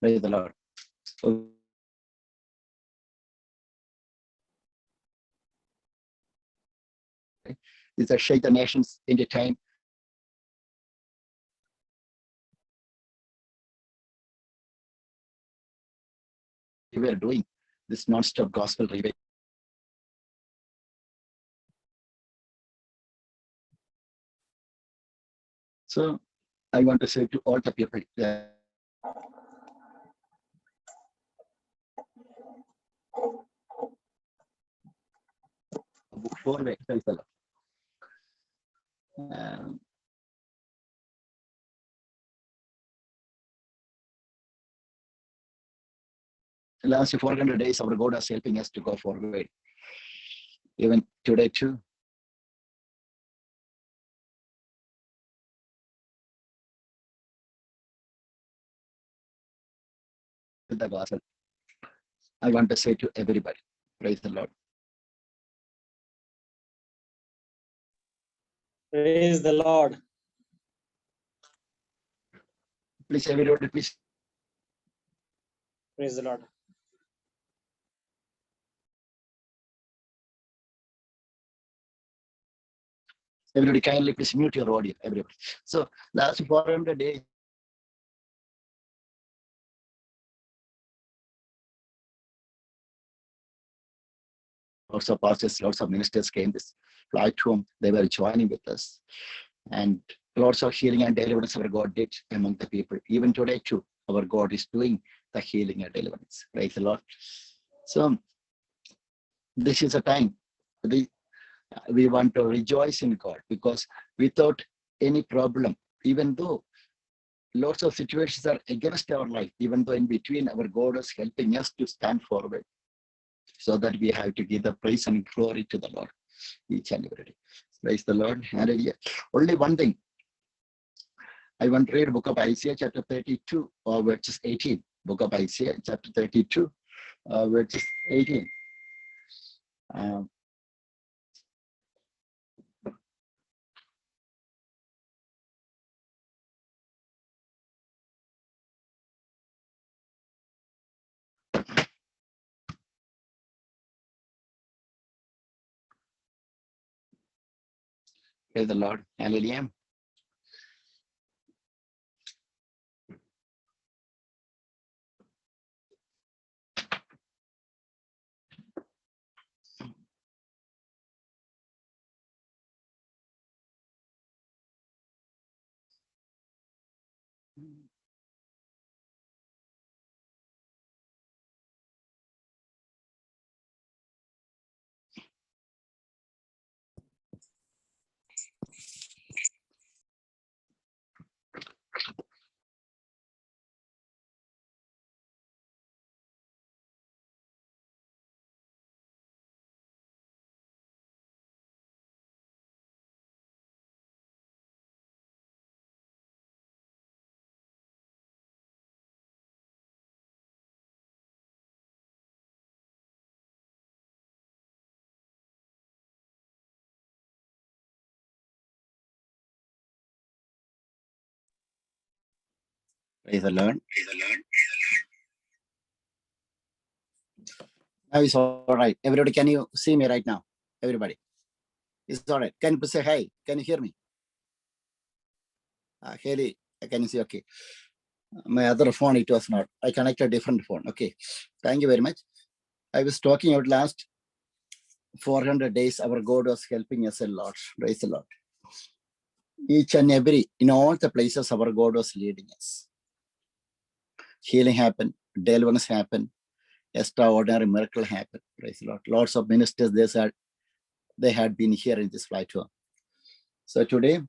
Praise the Lord. It's a Shake the Nations in the time. We were doing this non-stop gospel revival. So I want to say to all the people, book 4 way, praise the Lord. Last 400 days, our God is helping us to go forward. Even today too. The gospel. I want to say to everybody, praise the Lord. Praise the Lord. Please, everybody, please. Praise the Lord. Everybody, kindly please mute your audio, everybody. So last 400 days, lots of pastors, lots of ministers came this platform. They were joining with us, and lots of healing and deliverance our God did among the people. Even today too, our God is doing the healing and deliverance. Praise the Lord. So this is a time we want to rejoice in God, because without any problem, even though lots of situations are against our life, even though in between our God is helping us to stand forward, so that we have to give the praise and glory to the Lord each and every day. Praise the Lord. Hallelujah. Only one thing. I want to read the book of Isaiah chapter 32 or verses 18. Book of Isaiah chapter 32 verses 18. Praise the Lord. Hallelujah. Praise the Lord. Now it's all right. Everybody, can you see me right now? Everybody. It's all right. Can you say hi? Can you hear me? Haley, can you see? Okay. My other phone, it was not. I connected a different phone. Okay. Thank you very much. I was talking about last 400 days, our God was helping us a lot. Praise the Lord. Each and every, in all the places, our God was leading us. Healing happened, deliverance happened, extraordinary miracle happened. Praise the Lord. Lots of ministers, they had been here in this platform. So today,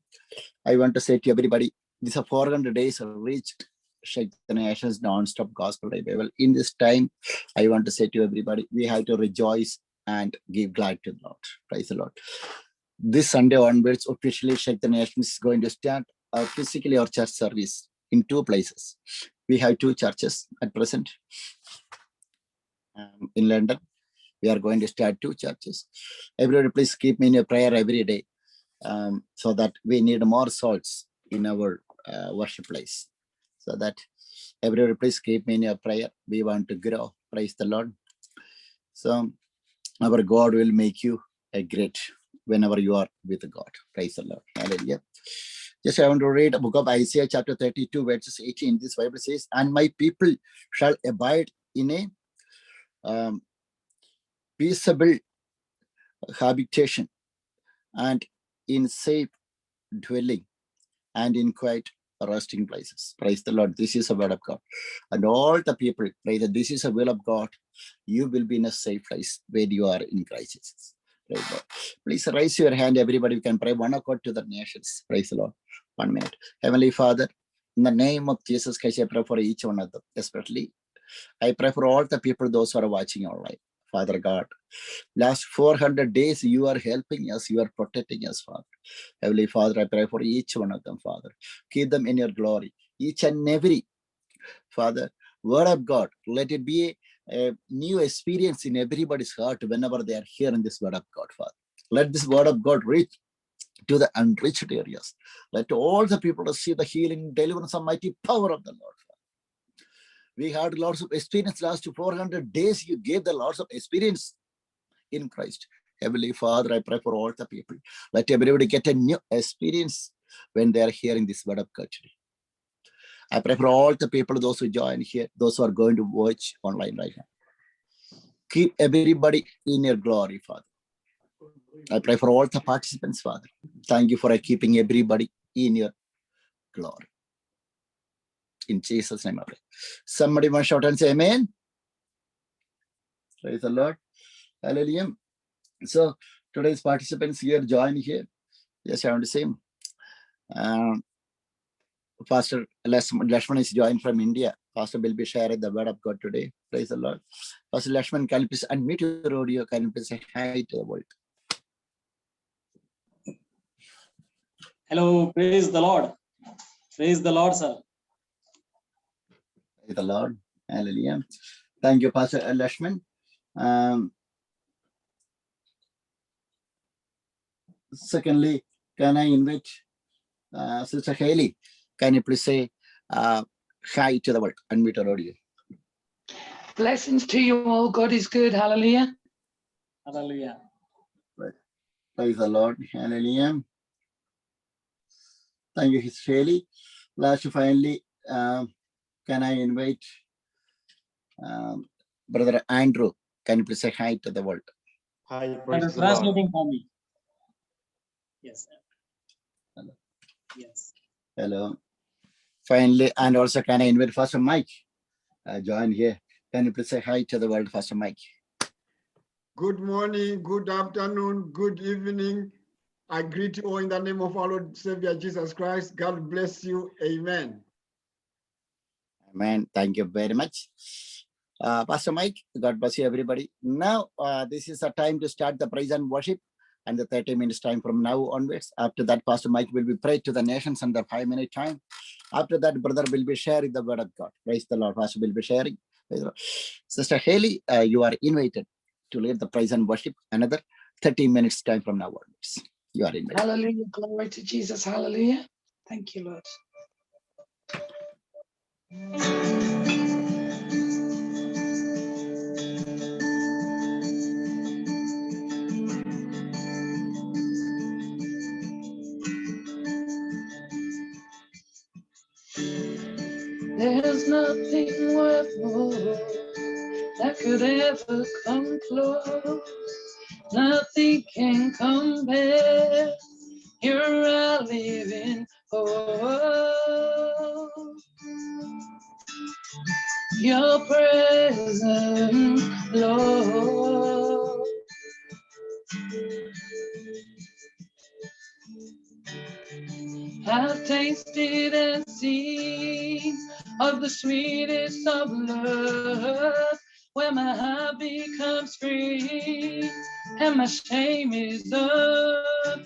I want to say to everybody, these are 400 days reached Shake the Nations non-stop gospel revival. In this time, I want to say to everybody, we have to rejoice and give glad to the Lord. Praise the Lord. This Sunday onwards, officially Shake the Nations is going to start physically our church service in 2 places. We have 2 churches at present in London. We are going to start 2 churches. Everybody, please keep me in your prayer every day, so that we need more souls in our worship place, so that Everybody, please keep me in your prayer. We want to grow. Praise the Lord. So our God will make you a great whenever you are with God. Praise the Lord. Hallelujah. Just I want to read a book of Isaiah chapter 32, verses 18. This Bible says, and my people shall abide in a peaceable habitation and in safe dwelling and in quiet resting places. Praise the Lord. This is a word of God. And all the people pray that this is a will of God. You will be in a safe place where you are in Christ Jesus. Praise the Lord. Please raise your hand, everybody. We can pray one accord to the nations. Praise the Lord. 1 minute. Heavenly Father, in the name of Jesus Christ, I pray for each one of them, especially. I pray for all the people, those who are watching online. Father God, last 400 days, you are helping us, you are protecting us, Father. Heavenly Father, I pray for each one of them, Father. Keep them in your glory. Each and every, Father, word of God, let it be a new experience in everybody's heart whenever they are hearing this word of God, Father. Let this word of God reach to the unreached areas. Let all the people see the healing, deliverance, and mighty power of the Lord. We had lots of experience last 400 days. You gave the lots of experience in Christ. Heavenly Father, I pray for all the people. Let everybody get a new experience when they are hearing this word of God today. I pray for all the people, those who join here, those who are going to watch online right now. Keep everybody in your glory, Father. I pray for all the participants, Father. Thank you for keeping everybody in your glory. In Jesus' name, I pray. Somebody must shout and say amen. Praise the Lord. Hallelujah. So today's participants here join here. Yes, I want to say. Pastor Lashman is joined from India. Pastor will be sharing the word of God today. Praise the Lord. Pastor Lashman, can you please unmute your audio? Can you please say hi to the world? Hello, praise the Lord. Praise the Lord, sir. Praise the Lord. Hallelujah. Thank you, Pastor Lashman. Secondly, can I invite Sister Haley? Can you please say hi to the world? Unmute your audio. Blessings to you all. God is good. Hallelujah. Hallelujah. Praise the Lord. Hallelujah. Thank you, Sister Haley. Last, finally, can I invite Brother Andrew? Can you please say hi to the world? Hi, praise the Lord. Translating for me. Yes. Hello. Yes. Hello. Finally, and also can I invite Pastor Mike? Join here. Can you please say hi to the world, Pastor Mike? Good morning, good afternoon, good evening. I greet you all in the name of our Lord Savior Jesus Christ. God bless you. Amen. Amen. Thank you very much. Pastor Mike, God bless you, everybody. Now, this is a time to start the praise and worship, and the 30 minutes time from now onwards. After that, Pastor Mike will be prayed to the nations under 5-minute time. After that, brother will be sharing the word of God. Praise the Lord. Pastor will be sharing. Sister Haley, you are invited to lead the praise and worship another 30 minutes time from now onwards. You are invited. Hallelujah. Glory to Jesus. Hallelujah. Thank you, Lord. There's nothing worth more that could ever come close. Nothing can compare. You're a living hope. Your presence, Lord. I've tasted and seen of the sweetest of love, where my heart becomes free and my shame is undone.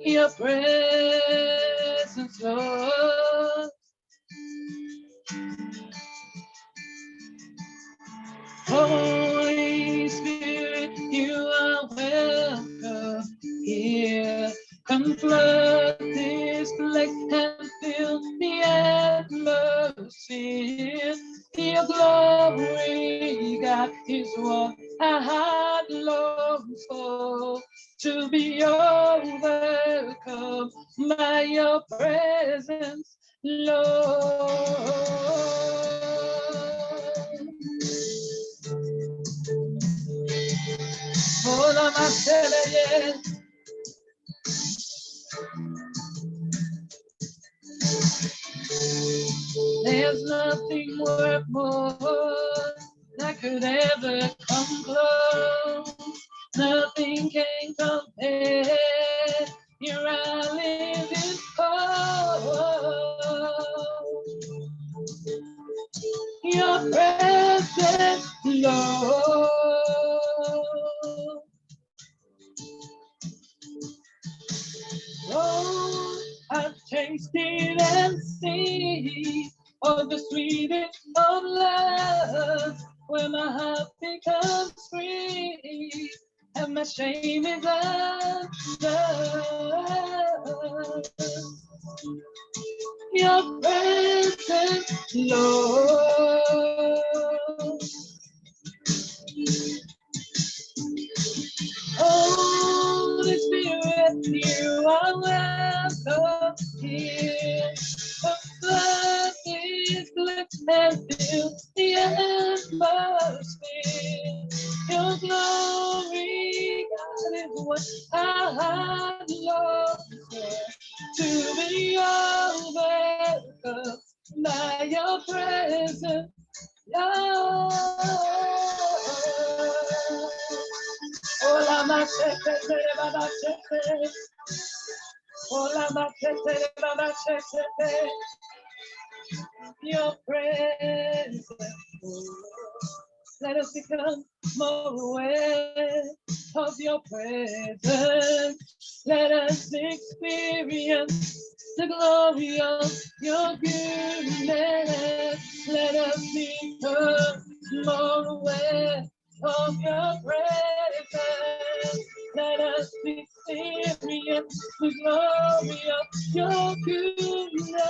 Your presence, Lord. Holy Spirit, you are welcome here. Come flood this this place and fill the atmosphere. Your glory, God, is what our heart longs for. To be overcome by your presence, Lord. Oh, la yeah. There's nothing worth more that could ever come close. Nothing can compare. Here I live in hope. Your presence, Lord. Oh, I've tasted and seen of the sweetest of love, where my heart becomes free and my shame is undone. Your presence, Lord. Holy Spirit, you are welcome here. The blood is lips and fill the atmosphere. Your glory, God, is what our heart longs for. To be overcome by your presence, Lord. Hola, machete, machete. Hola, machete, machete. Your presence, let us become more aware of your presence. Let us experience the glory of your goodness. Let us become more aware of your presence. Let us experience the glory of your goodness.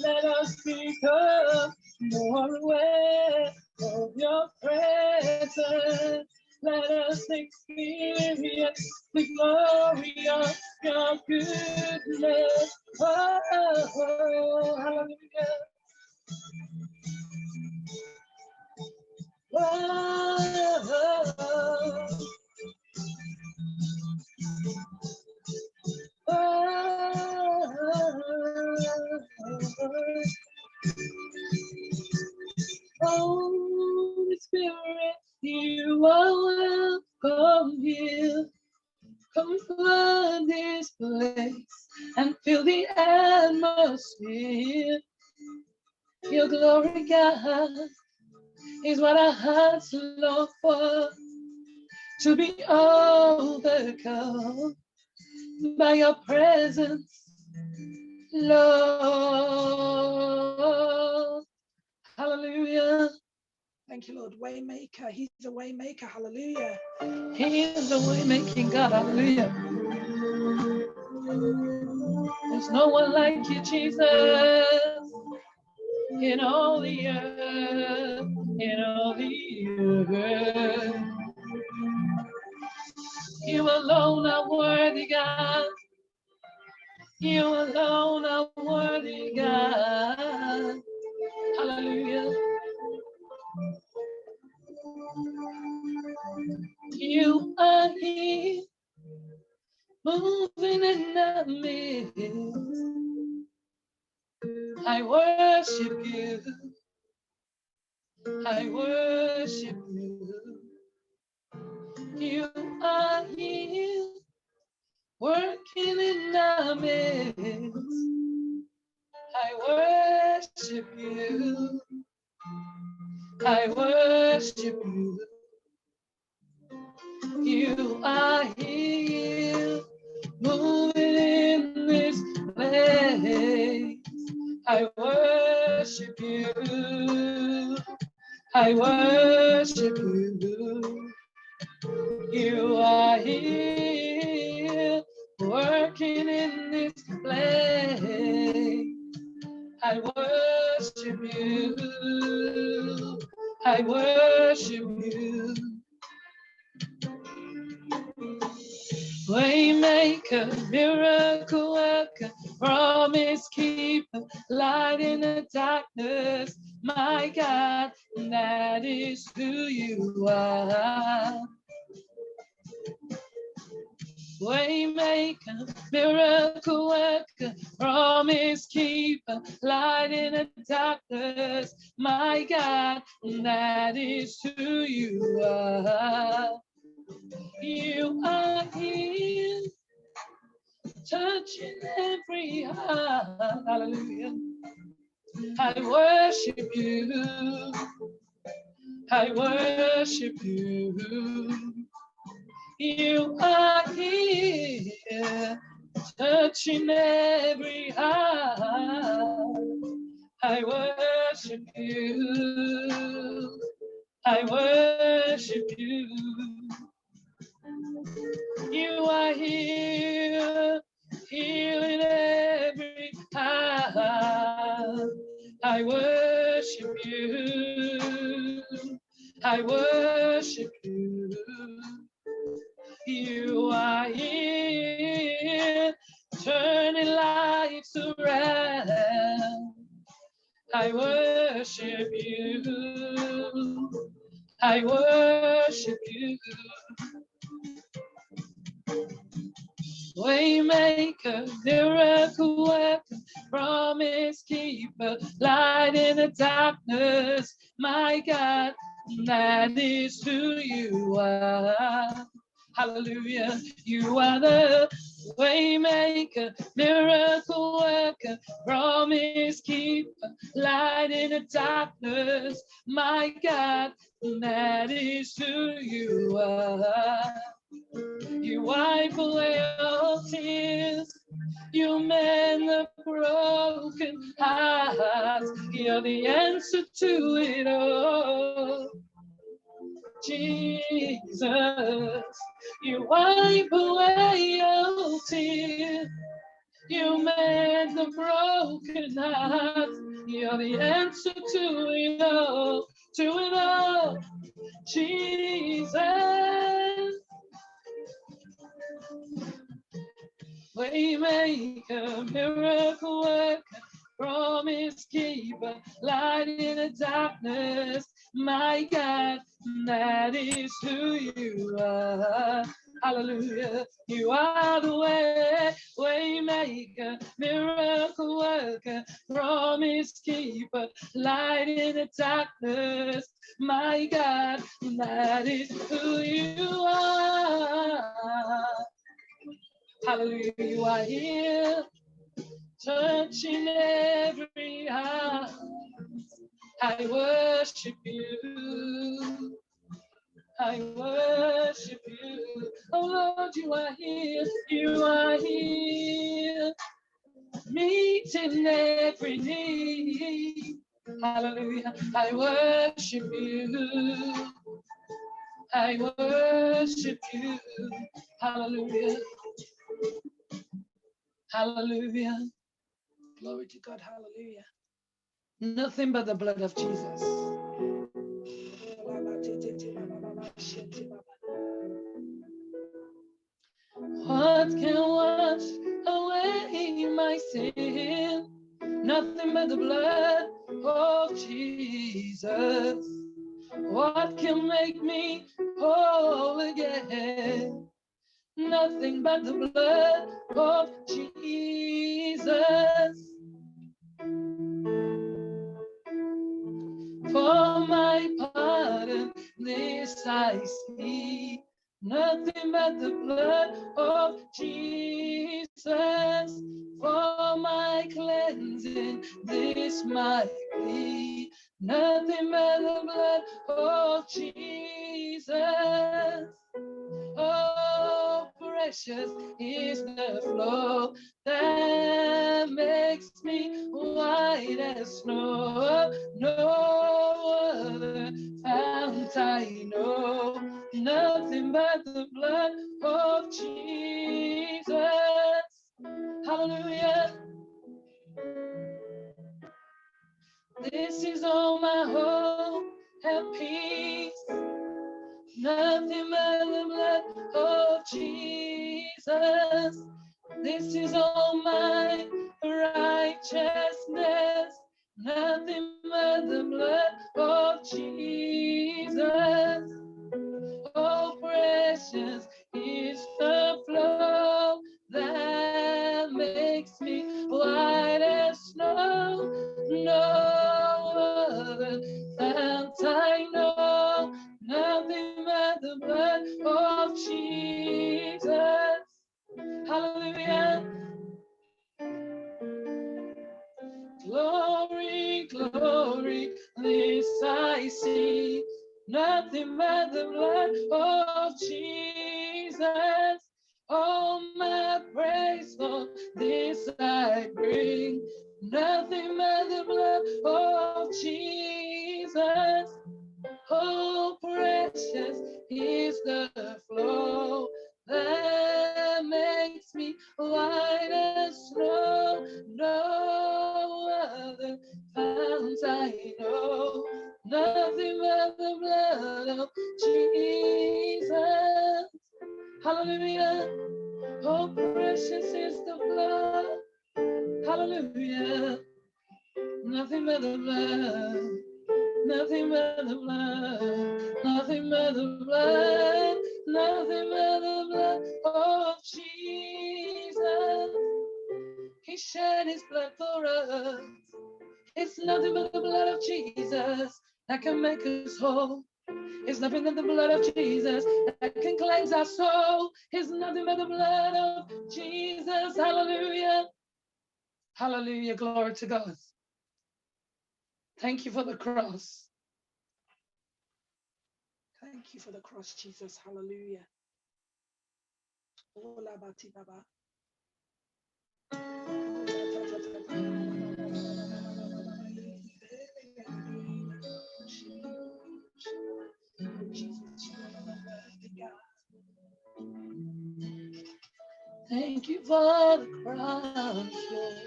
Let us become more aware of your presence. Let us experience the glory of your goodness. Oh, hallelujah. Holy Spirit, you are welcome here. Come flood this place and fill the atmosphere. Your glory, God, is what our hearts long for. To be overcome by your presence, Lord. Hallelujah. Thank you, Lord. Waymaker. He's a waymaker. Hallelujah. He is the way-making God. Hallelujah. There's no one like you, Jesus, in all the earth, in all the earth. You alone are worthy, God. You alone are worthy, God. Hallelujah. You are here, moving in the midst. I worship you. I worship you. You are here, working in the midst. I worship you. I worship you. You are here, moving in this place. I worship you. I worship you. You are here, working in this place. you. I worship you. Waymaker, miracle worker, promise keeper, light in the darkness, my God, that is who you are. Waymaker, miracle worker, promise keeper, light in the darkness, my God, that is who you are. You are here, touching every heart. Hallelujah. I worship you. I worship you. You are here, touching every heart. I worship you. I worship you. You are here, healing every heart. I worship you. I worship you. You are here, turning lives around. I worship you. I worship you. Waymaker, miracle worker, promise keeper, light in the darkness, my God, that is who you are. Hallelujah, you are the waymaker, miracle worker, promise keeper, light in the darkness, my God, that is who you are. You wipe away all tears. You mend the broken hearts. You're the answer to it all. Jesus, you wipe away all tears. You mend the broken hearts. You're the answer to it all. To it all. Jesus. Waymaker, miracle worker, promise keeper, light in the darkness, my God, that is who you are. Hallelujah, you are the waymaker, miracle worker, promise keeper, light in the darkness, my God, that is who you are. Hallelujah, you are here, touching every heart. I worship you. I worship you. Oh Lord, you are here. You are here, meeting every need. Hallelujah, I worship you. I worship you. Hallelujah. Hallelujah. Glory to God. Hallelujah. Nothing but the blood of Jesus. What can wash away my sin? Nothing but the blood of Jesus. What can make me whole again? Nothing but the blood of Jesus. For my pardon, this I see. Nothing but the blood of Jesus. For my cleansing, this my plea. Nothing but the blood of Jesus. Oh, precious is the flow that makes me white as snow. No other fount I know. Nothing but the blood of Jesus. Hallelujah. This have peace. Nothing but the blood of Jesus. This is all my righteousness. Nothing but the blood of Jesus. Oh, precious is the flow that makes me white as snow. No other fount I know. Nothing but the blood of Jesus. Hallelujah. Glory, glory, this I see. Nothing but the blood of Jesus. Oh, my praise for this I bring. Nothing but the blood of Jesus. Oh, precious is the flow that makes me white as snow. No other fount I know. Nothing but the blood of Jesus. Hallelujah. Oh, precious is the blood. Hallelujah. Nothing but the blood. Nothing but the blood, nothing but the blood, nothing but the blood of Jesus. He shed his blood for us. It's nothing but the blood of Jesus that can make us whole. It's nothing but the blood of Jesus that can cleanse our soul. It's nothing but the blood of Jesus. Hallelujah. Hallelujah. Glory to God. Thank you for the cross. Thank you for the cross, Jesus. Hallelujah. Oh, la ba ti ba ba. Thank you for the cross, Lord.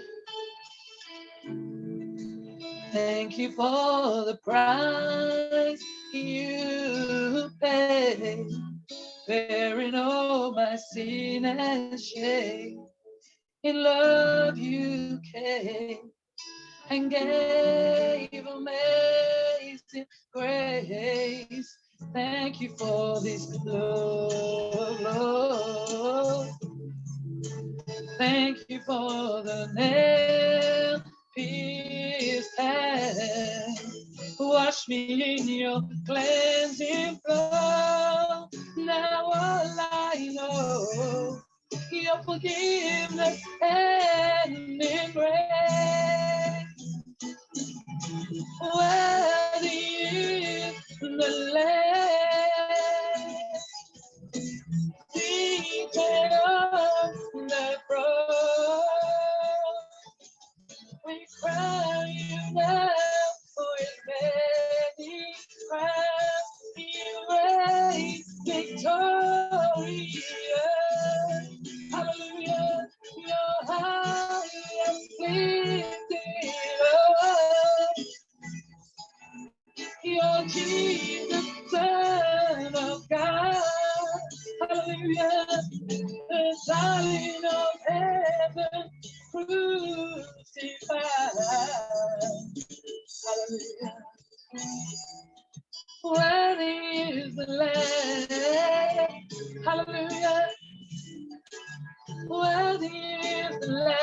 Thank you for the price you paid, bearing all my sin and shame. In love you came and gave amazing grace. Thank you for this love, Lord. Thank you for the nail pierced hand. Wash me in your cleansing flow. Now all I know, your forgiveness and embrace. Worthy is the Lamb seated on the cross. We crown you now with many crowns. You reign victorious. Hallelujah. Your highest lifted up. You're Jesus, Son of God. Hallelujah. The Zion of heaven crucified. Hallelujah. Worthy is the Lamb. Hallelujah. Worthy is the Lamb.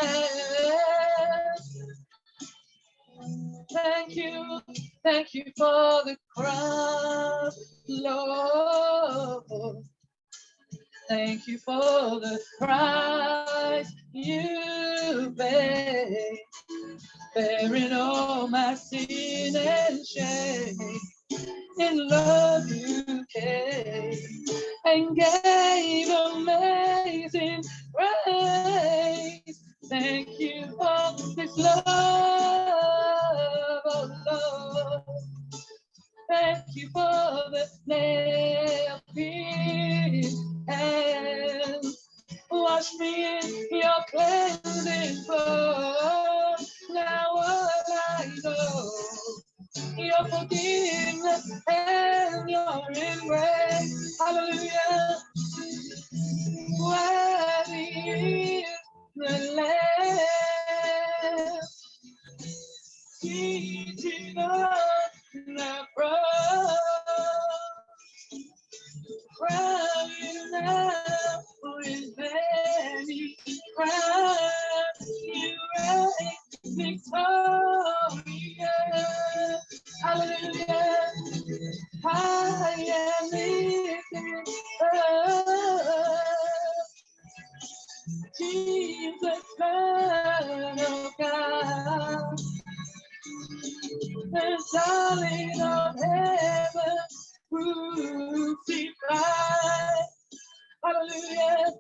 Thank you for the cross, Lord. Thank you for the price you paid, bearing all my sin and shame. In love you came and gave amazing grace. Thank you for this love, oh Lord. Thank you for the nail pierced hands. Wash me in your cleansing flow. Now all I know, your your forgiveness and your embrace. Hallelujah. Worthy is the Lamb, seated on the cross, crying out for his many crimes. You reign victorious. Hallelujah. High and lifted up, Jesus, Son of God, the darling of heaven, crucified. Hallelujah.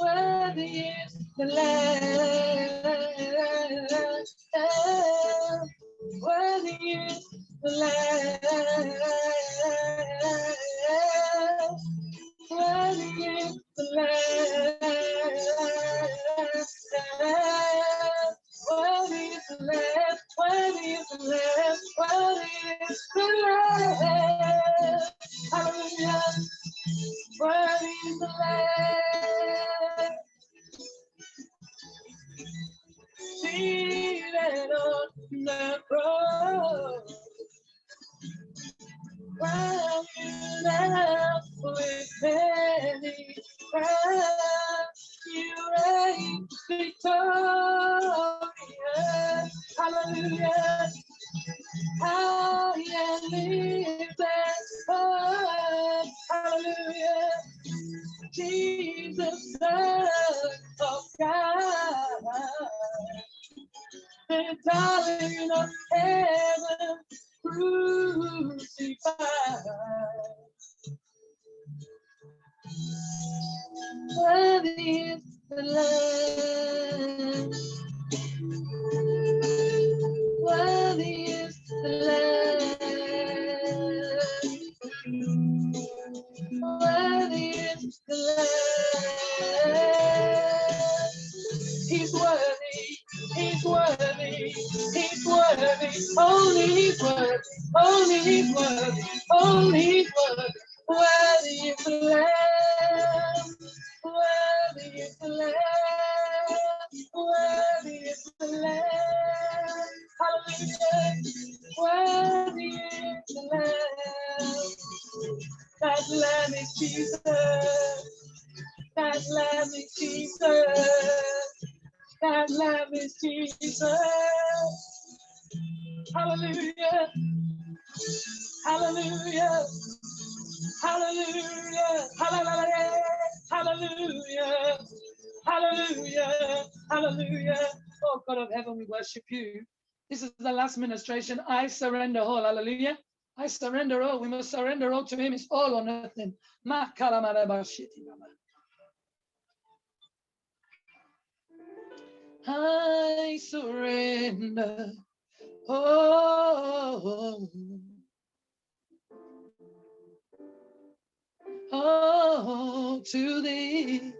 Worthy is the Lamb. Worthy is the Lamb. Worthy is the Lamb. Worthy is the Lamb. Worthy is the Lamb. Worthy is the Lamb. Hallelujah. Worthy is the Lamb. Seated on the cross, crying out with many cries. You reign victorious. Hallelujah. High and lifted up. Hallelujah. Jesus, Son of God, the darling of heaven, crucified. Worthy is the Lamb. Worthy is the Lamb. Worthy is the Lamb. He's worthy. He's worthy. He's worthy. Only he's worthy. Only he's worthy. Only he's worthy. Worthy is the Lamb. Worthy is the Lamb. Worthy is the Lamb. Hallelujah. Worthy is the Lamb. That Lamb is Jesus. That Lamb is Jesus. That Lamb is Jesus. Hallelujah. Hallelujah. Hallelujah. Hallelujah. Hallelujah. Hallelujah. Hallelujah. Oh God of heaven, we worship you. This is the last ministration. I surrender all. Hallelujah. I surrender all. We must surrender all to him. It's all or nothing. I surrender all. Oh, to thee,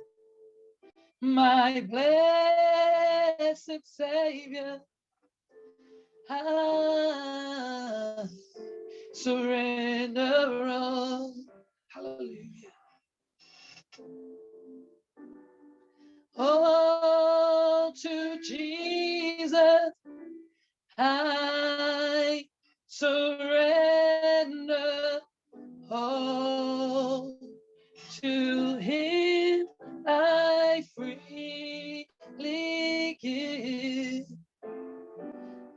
my blessed Savior, I surrender all. Hallelujah. Oh, to Jesus, I surrender all. To him I freely give.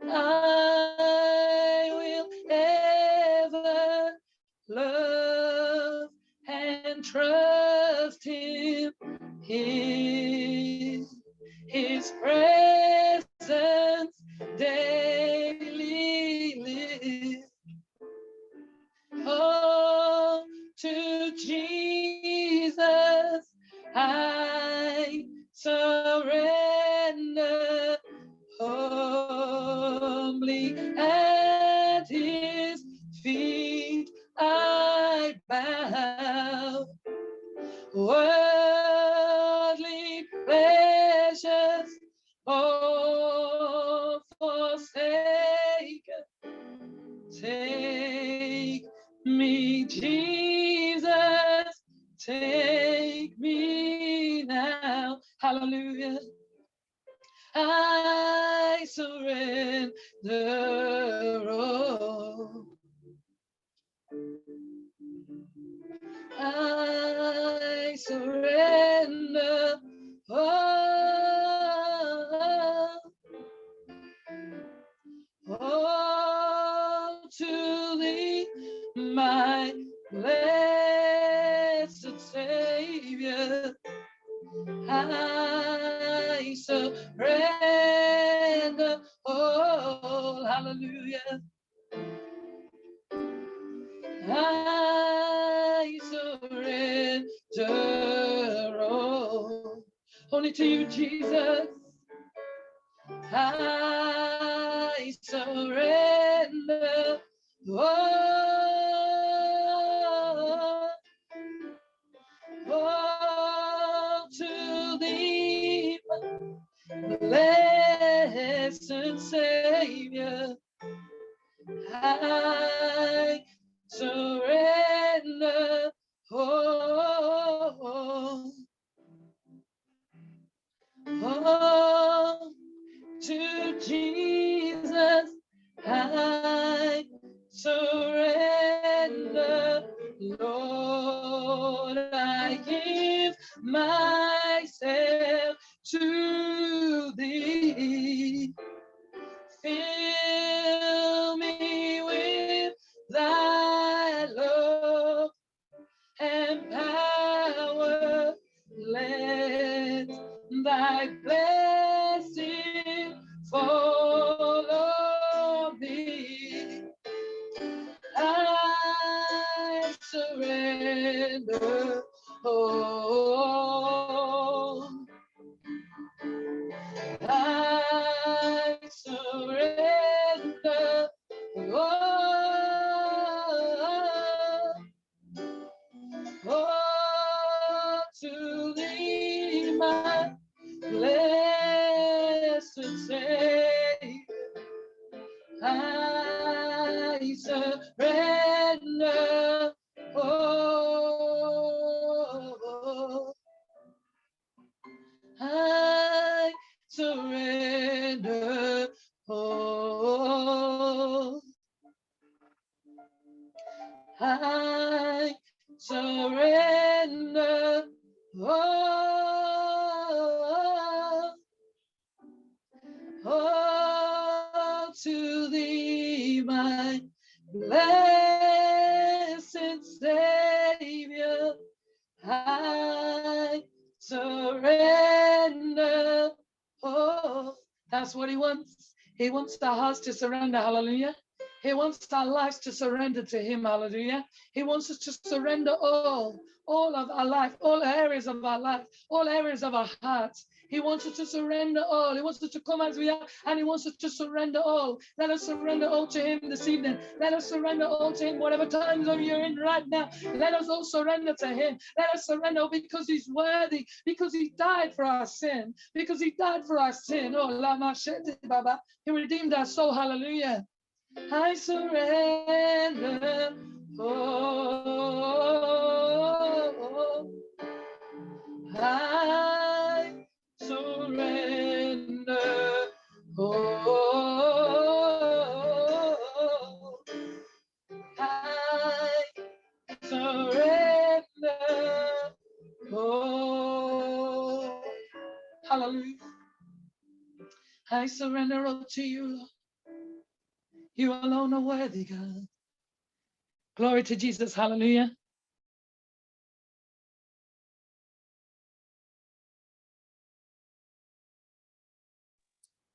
I will ever love and trust him in his presence daily live. Oh, to Jesus I surrender humbly at his feet I bow. Worldly Hallelujah. I surrender all. I surrender all to thee, my blessed Savior. I surrender all. Hallelujah. I surrender all. Only to you, Jesus. I surrender all to thee, blessed Savior. I surrender all to Jesus. I surrender, Lord. I give myself to thee. Fill me with thy love and power. Let thy blessing fall on me. I surrender all. I surrender all to thee, my blessed Savior. I surrender all. I surrender all. I surrender all to thee, my blessed Savior. I surrender all. That's what he wants. He wants our hearts to surrender. Hallelujah. He wants our lives to surrender to him. Hallelujah. He wants us to surrender all of our life, all areas of our life, all areas of our hearts. He wants us to surrender all. He wants us to come as we are, and he wants us to surrender all. Let us surrender all to him this evening. Let us surrender all to him, whatever time zone you're in right now. Let us all surrender to him. Let us surrender because he's worthy, because he died for our sin, because he died for our sin. Oh, Lama Shete Baba. He redeemed our soul. Hallelujah. I surrender all. I surrender all. I surrender all. Hallelujah. I surrender all to you, Lord. You alone are worthy, God. Glory to Jesus. Hallelujah.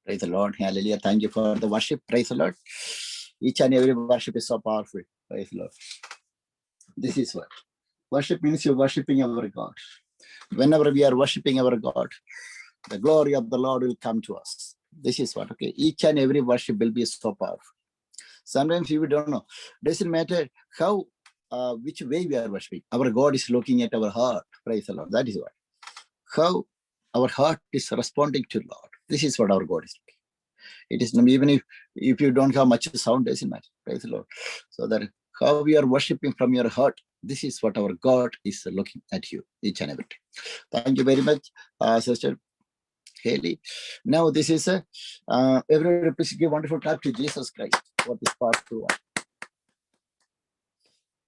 Praise the Lord. Hallelujah. Thank you for the worship. Praise the Lord. Each and every worship is so powerful. Praise the Lord. This is what worship means. You're worshiping our God. Whenever we are worshiping our God, the glory of the Lord will come to us. This is what, okay? Each and every worship will be so powerful. Sometimes we don't know. Doesn't matter how, which way we are worshiping. Our God is looking at our heart. Praise the Lord. That is what. How our heart is responding to Lord. This is what our God is looking. It is even if you don't have much sound, doesn't matter. Praise the Lord. So that how we are worshiping from your heart. This is what our God is looking at you each and every day. Thank you very much, sister. Haley. Now this is a everybody please give wonderful clap to Jesus Christ for this part 2.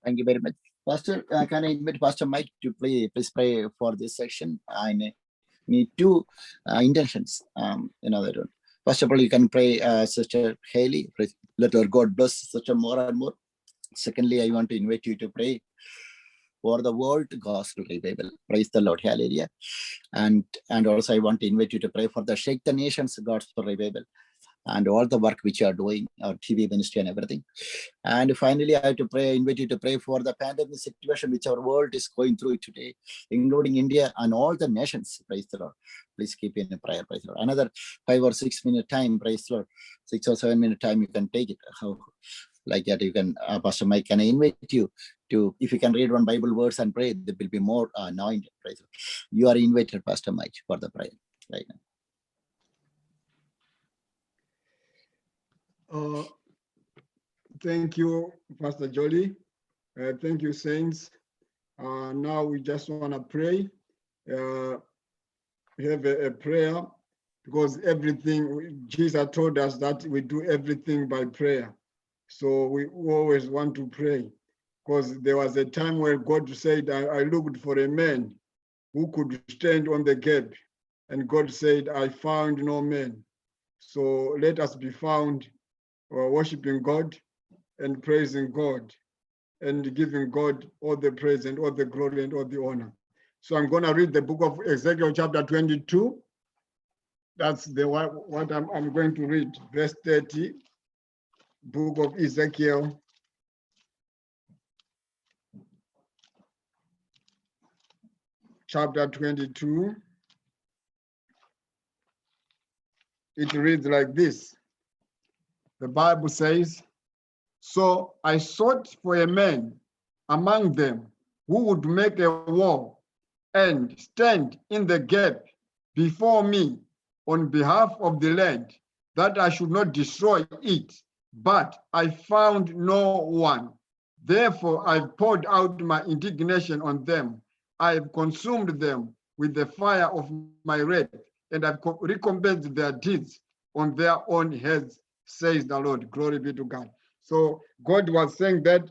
Thank you very much. Pastor, can I invite Pastor Mike to please pray for this section? I need 2 intentions. That first of all, you can pray, Sister Haley. Let our God bless Sister more and more. Secondly, I want to invite you to pray for the world gospel revival. Praise the Lord. Hallelujah. And also I want to invite you to pray for the Shake the Nations gospel revival and all the work which you are doing, our TV ministry and everything. And finally, I have to invite you to pray for the pandemic situation which our world is going through today, including India and all the nations. Praise the Lord. Please keep in prayer. Praise the Lord. Another 5 or 6 minute time. Praise the Lord. 6 or 7 minute time. You can take it. How like that? You can, Pastor Mike. Can I invite you to, if you can read one Bible verse and pray, there will be more anointed. Praise the Lord. You are invited, Pastor Mike, for the prayer right now. Thank you, Pastor Jolly. Thank you, saints. Now we just want to pray. We have a prayer because everything, Jesus told us that we do everything by prayer. So we always want to pray because there was a time where God said, I looked for a man who could stand on the gap. And God said, I found no man. So let us be found worshiping God and praising God and giving God all the praise and all the glory and all the honor. So I'm going to read the book of Ezekiel chapter 22. That's the what I'm going to read. Verse 30, book of Ezekiel. Chapter 22. It reads like this. The Bible says, so I sought for a man among them who would make a wall and stand in the gap before me on behalf of the land, that I should not destroy it. But I found no one. Therefore, I've poured out my indignation on them. I've consumed them with the fire of my wrath, and I've recompensed their deeds on their own heads, says the Lord. Glory be to God. So God was saying that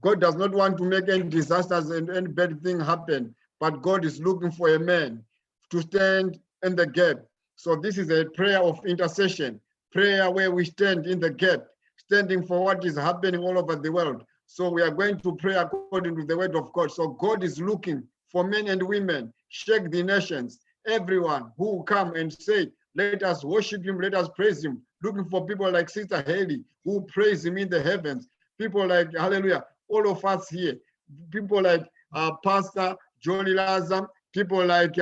God does not want to make any disasters and any bad thing happen, but God is looking for a man to stand in the gap. So this is a prayer of intercession, prayer where we stand in the gap, standing for what is happening all over the world. So we are going to pray according to the word of God. So God is looking for men and women, shake the nations, everyone who will come and say, let us worship him, let us praise him. Looking for people like Sister Haley, who praise him in the heavens. People like, hallelujah, all of us here. People like Pastor Johnny Lazam, people like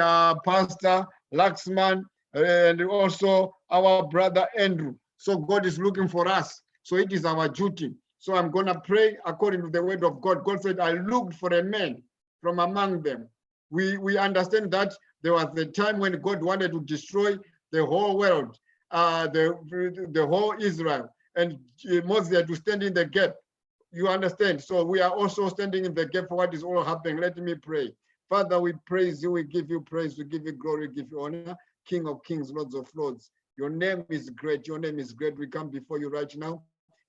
Pastor Laxman, and also our brother Andrew. So God is looking for us. So it is our duty. So I'm going to pray according to the word of God. God said, I looked for a man from among them. We understand that there was a time when God wanted to destroy the whole world, the whole Israel, and Moses had to stand in the gap. You understand? So we are also standing in the gap for what is all happening. Let me pray. Father, we praise you, we give you praise, we give you glory, we give you honor. King of kings, Lords of lords. Your name is great, your name is great. We come before you right now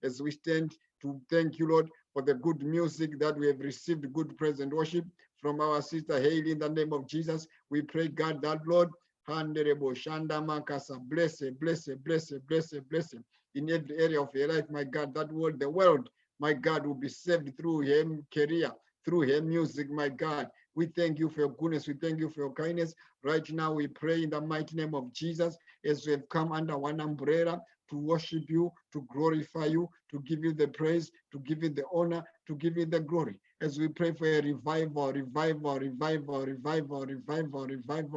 as we stand to thank you, Lord, for the good music that we have received, good praise and worship from our sister Haley. In the name of Jesus, we pray, God, that Lord, bless in every area of your life, my God, that word, the world, my God, will be saved through him career, through him music, my God. We thank you for your goodness. We thank you for your kindness. Right now, we pray in the mighty name of Jesus as we have come under one umbrella to worship you, to glorify you, to give you the praise, to give you the honor, to give you the glory. As we pray for a revival,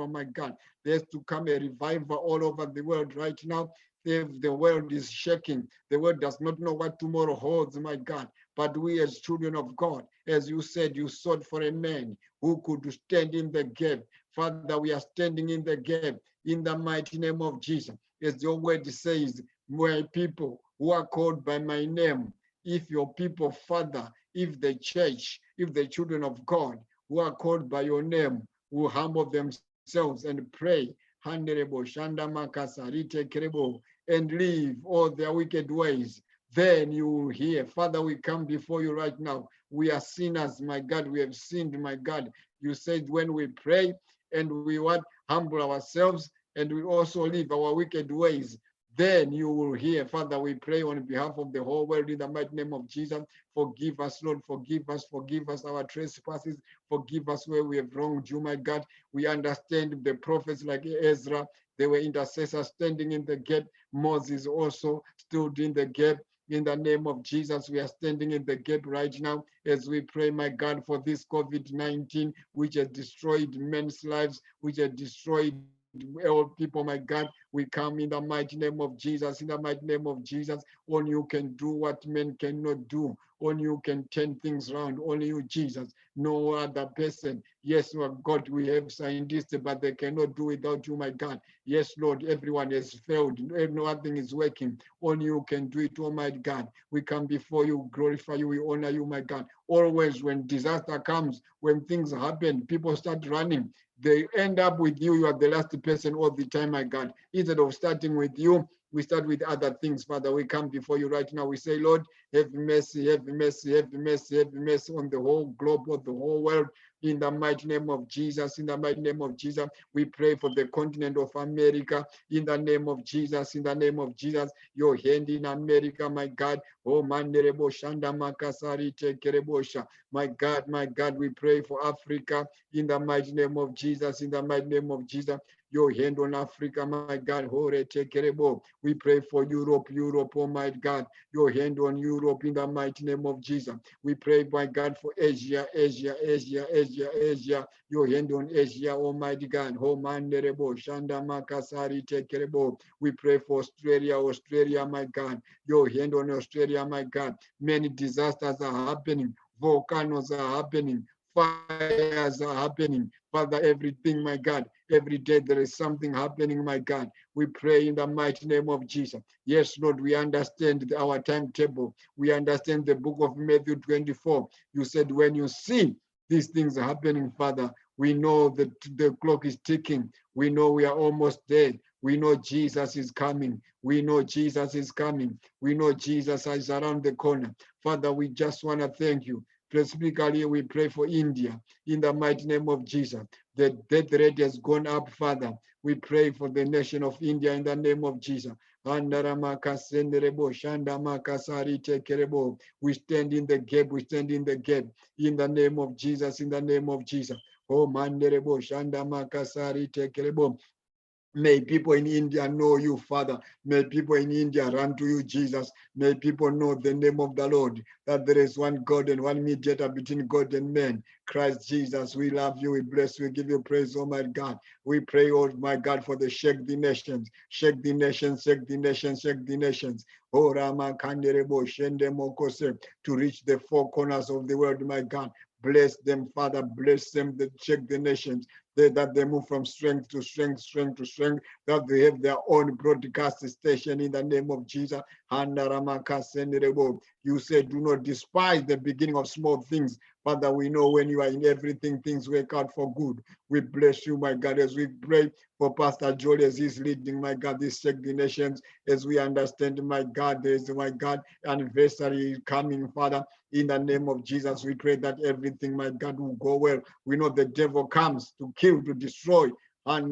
my God. There's to come a revival all over the world right now. The world is shaking. The world does not know what tomorrow holds, my God. But we as children of God, as you said, you sought for a man who could stand in the gap. Father, we are standing in the gap in the mighty name of Jesus. As your word says, my people who are called by my name, if your people, Father, if the church, if the children of God who are called by your name will humble themselves and pray Handerebo, Shanda Makasarite Kerebo, and leave all their wicked ways. Then you will hear. Father, we come before you right now. We are sinners, my God. We have sinned, my God. You said when we pray and we want humble ourselves and we also leave our wicked ways, then you will hear. Father, we pray on behalf of the whole world in the mighty name of Jesus. Forgive us, Lord. Forgive us our trespasses. Forgive us where we have wronged you, my God. We understand the prophets like Ezra. They were intercessors standing in the gap. Moses also stood in the gap. In the name of Jesus, we are standing in the gap right now as we pray, my God, for this COVID-19, which has destroyed men's lives, which has destroyed all people, my God. We come in the mighty name of Jesus, in the mighty name of Jesus. Only you can do what men cannot do. Only you can turn things around. Only you, Jesus. No other person. Yes, Lord God, we have scientists, but they cannot do without you, my God. Yes, Lord, everyone has failed. Nothing is working. Only you can do it, Almighty God. We come before you, glorify you, we honor you, my God. Always when disaster comes, when things happen, people start running. They end up with you. You are the last person all the time, my God. Instead of starting with you, we start with other things, Father. We come before you right now. We say, Lord, have mercy, have mercy, have mercy, have mercy on the whole globe, of the whole world. In the mighty name of Jesus, in the mighty name of Jesus, we pray for the continent of America. In the name of Jesus, in the name of Jesus, your hand in America, my God. Oh, Manderebo Shanda Makasari Tekerebosha. My God, we pray for Africa. In the mighty name of Jesus, in the mighty name of Jesus, your hand on Africa, my God. We pray for Europe, oh my God, your hand on Europe in the mighty name of Jesus. We pray, my God, for Asia, your hand on Asia, Almighty God. Shanda Makasari Tekerebo. We pray for Australia, my God, your hand on Australia, my God. Many disasters are happening, volcanoes are happening, fires are happening. Father, everything, my God, every day there is something happening, my God. We pray in the mighty name of Jesus. Yes, Lord, we understand our timetable. We understand the book of Matthew 24. You said when you see these things happening, Father, we know that the clock is ticking. We know we are almost there. We know Jesus is coming. We know Jesus is coming. We know Jesus is around the corner. Father, we just want to thank you. Specifically, we pray for India in the mighty name of Jesus. The death rate has gone up, Father. We pray for the nation of India in the name of Jesus. We stand in the gap, we stand in the gap in the name of Jesus, in the name of Jesus. Oh, Manderebo, Shanda Makasari Tekerebo. May people in India know you, Father. May people in India run to you, Jesus. May people know the name of the Lord, that there is one God and one mediator between God and man, Christ Jesus. We love you, we bless you, we give you praise, oh my God. We pray, oh my God, for the shake the nations, shake the nations, shake the nations, shake the nations. Oh, Rama Kanderebo, Shende Mokose, to reach the four corners of the world, my God. Bless them, Father. Bless them that shake the nations. That they move from strength to strength, strength to strength, that they have their own broadcast station in the name of Jesus. You said, do not despise the beginning of small things. Father, we know when you are in everything, things work out for good. We bless you, my God, as we pray for Pastor Joel as he's leading, my God, this Shake the Nations, as we understand, my God, there is, my God, anniversary coming, Father. In the name of Jesus, we pray that everything, my God, will go well. We know the devil comes to kill, to destroy. But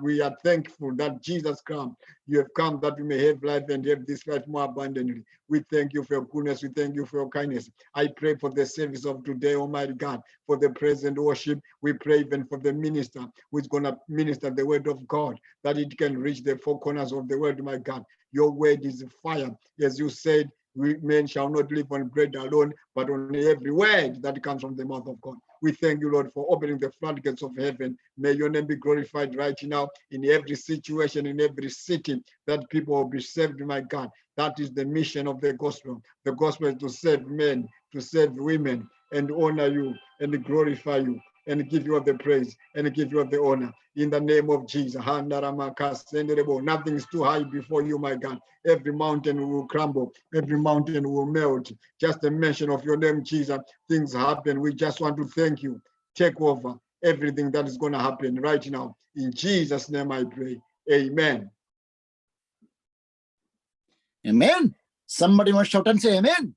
we are thankful that Jesus come. You have come that we may have life and have this life more abundantly. We thank you for your goodness. We thank you for your kindness. I pray for the service of today, Almighty God, for the present worship. We pray even for the minister who is going to minister the word of God, that it can reach the four corners of the world, my God. Your word is fire. As you said, men shall not live on bread alone, but on every word that comes from the mouth of God. We thank you, Lord, for opening the floodgates of heaven. May your name be glorified right now in every situation, in every city, that people will be saved, my God. That is the mission of the gospel. The gospel is to save men, to save women, and honor you and glorify you and give you all the praise and give you all the honor. In the name of Jesus. Nothing is too high before you, my God. Every mountain will crumble. Every mountain will melt. Just a mention of your name, Jesus. Things happen. We just want to thank you. Take over everything that is going to happen right now. In Jesus' name I pray. Amen. Amen. Somebody must shout and say amen.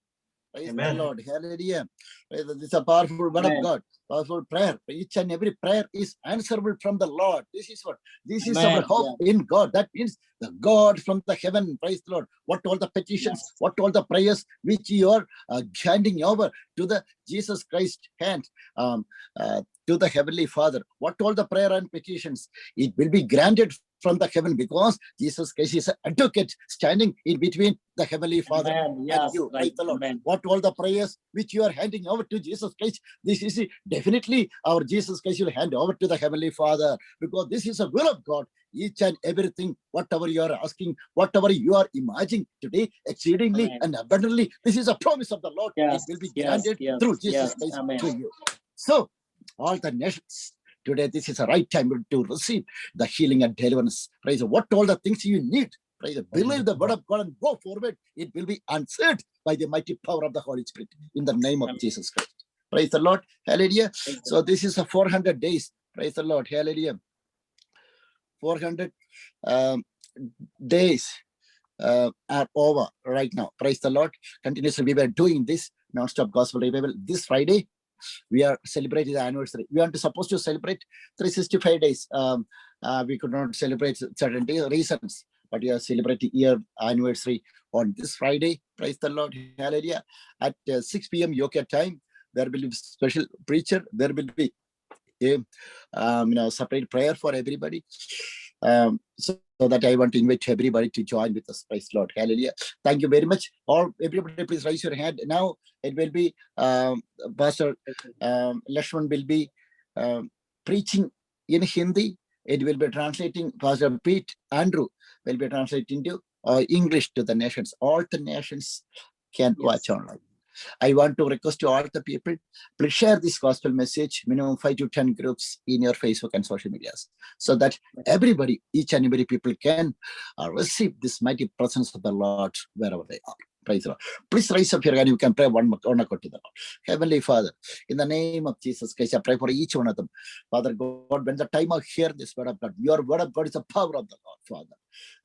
Praise the Amen. Lord. Hallelujah. Praise the- This is a powerful word of Amen. God. Powerful prayer. Each and every prayer is answerable from the Lord. This is what? This is our Amen. hope in God. That means the God from the heaven. Praise the Lord. What all the petitions, Yes. what all the prayers which you are handing over to the Jesus Christ hand, to the Heavenly Father. What all the prayer and petitions, it will be granted from the heaven, because Jesus Christ is an advocate standing in between the Heavenly Father Amen. and Yes. you. Right. Praise the Lord. Amen. What all the prayers which you are handing over to Jesus Christ, this is definitely our Jesus Christ will hand over to the Heavenly Father, because this is a will of God. Each and everything, whatever you are asking, whatever you are imagining today, exceedingly Amen. and abundantly, this is a promise of the Lord. Yes. It will be Yes. granted Yes. through Jesus Yes. Christ Amen. to you. So, all the nations, today, this is the right time to receive the healing and deliverance. Praise the- what all the things you need. Praise the- believe the word of God and go forward. It will be answered by the mighty power of the Holy Spirit in the name of Amen. Jesus Christ. Praise the Lord. Hallelujah. Praise the So this is a 400 days. Praise the Lord. Hallelujah. 400 days are over right now. Praise the Lord. Continuously, we were doing this non-stop gospel revival. This Friday, we are celebrating the anniversary. We are supposed to celebrate 365 days. We could not celebrate certain reasons, but we are celebrating year anniversary on this Friday. Praise the Lord. Hallelujah. At 6 p.m. UK time, there will be special preacher. There will be a separate prayer for everybody. So that I want to invite everybody to join with us. Praise the Lord. Hallelujah. Thank you very much. All everybody, please raise your hand. Now it will be Pastor Lashman will be preaching in Hindi. It will be translating. Pastor Pete Andrew will be translating to English to the nations. All the nations can watch online. I want to request to all the people, please share this gospel message, minimum 5 to 10 groups in your Facebook and social medias, so that everybody, each and every people can receive this mighty presence of the Lord wherever they are. Praise the Lord. Please raise up your hand. You can pray one accord to the Lord. Heavenly Father, in the name of Jesus Christ, I pray for each one of them. Father God, when the time I hear this word of God, your word of God is the power of the Lord, Father.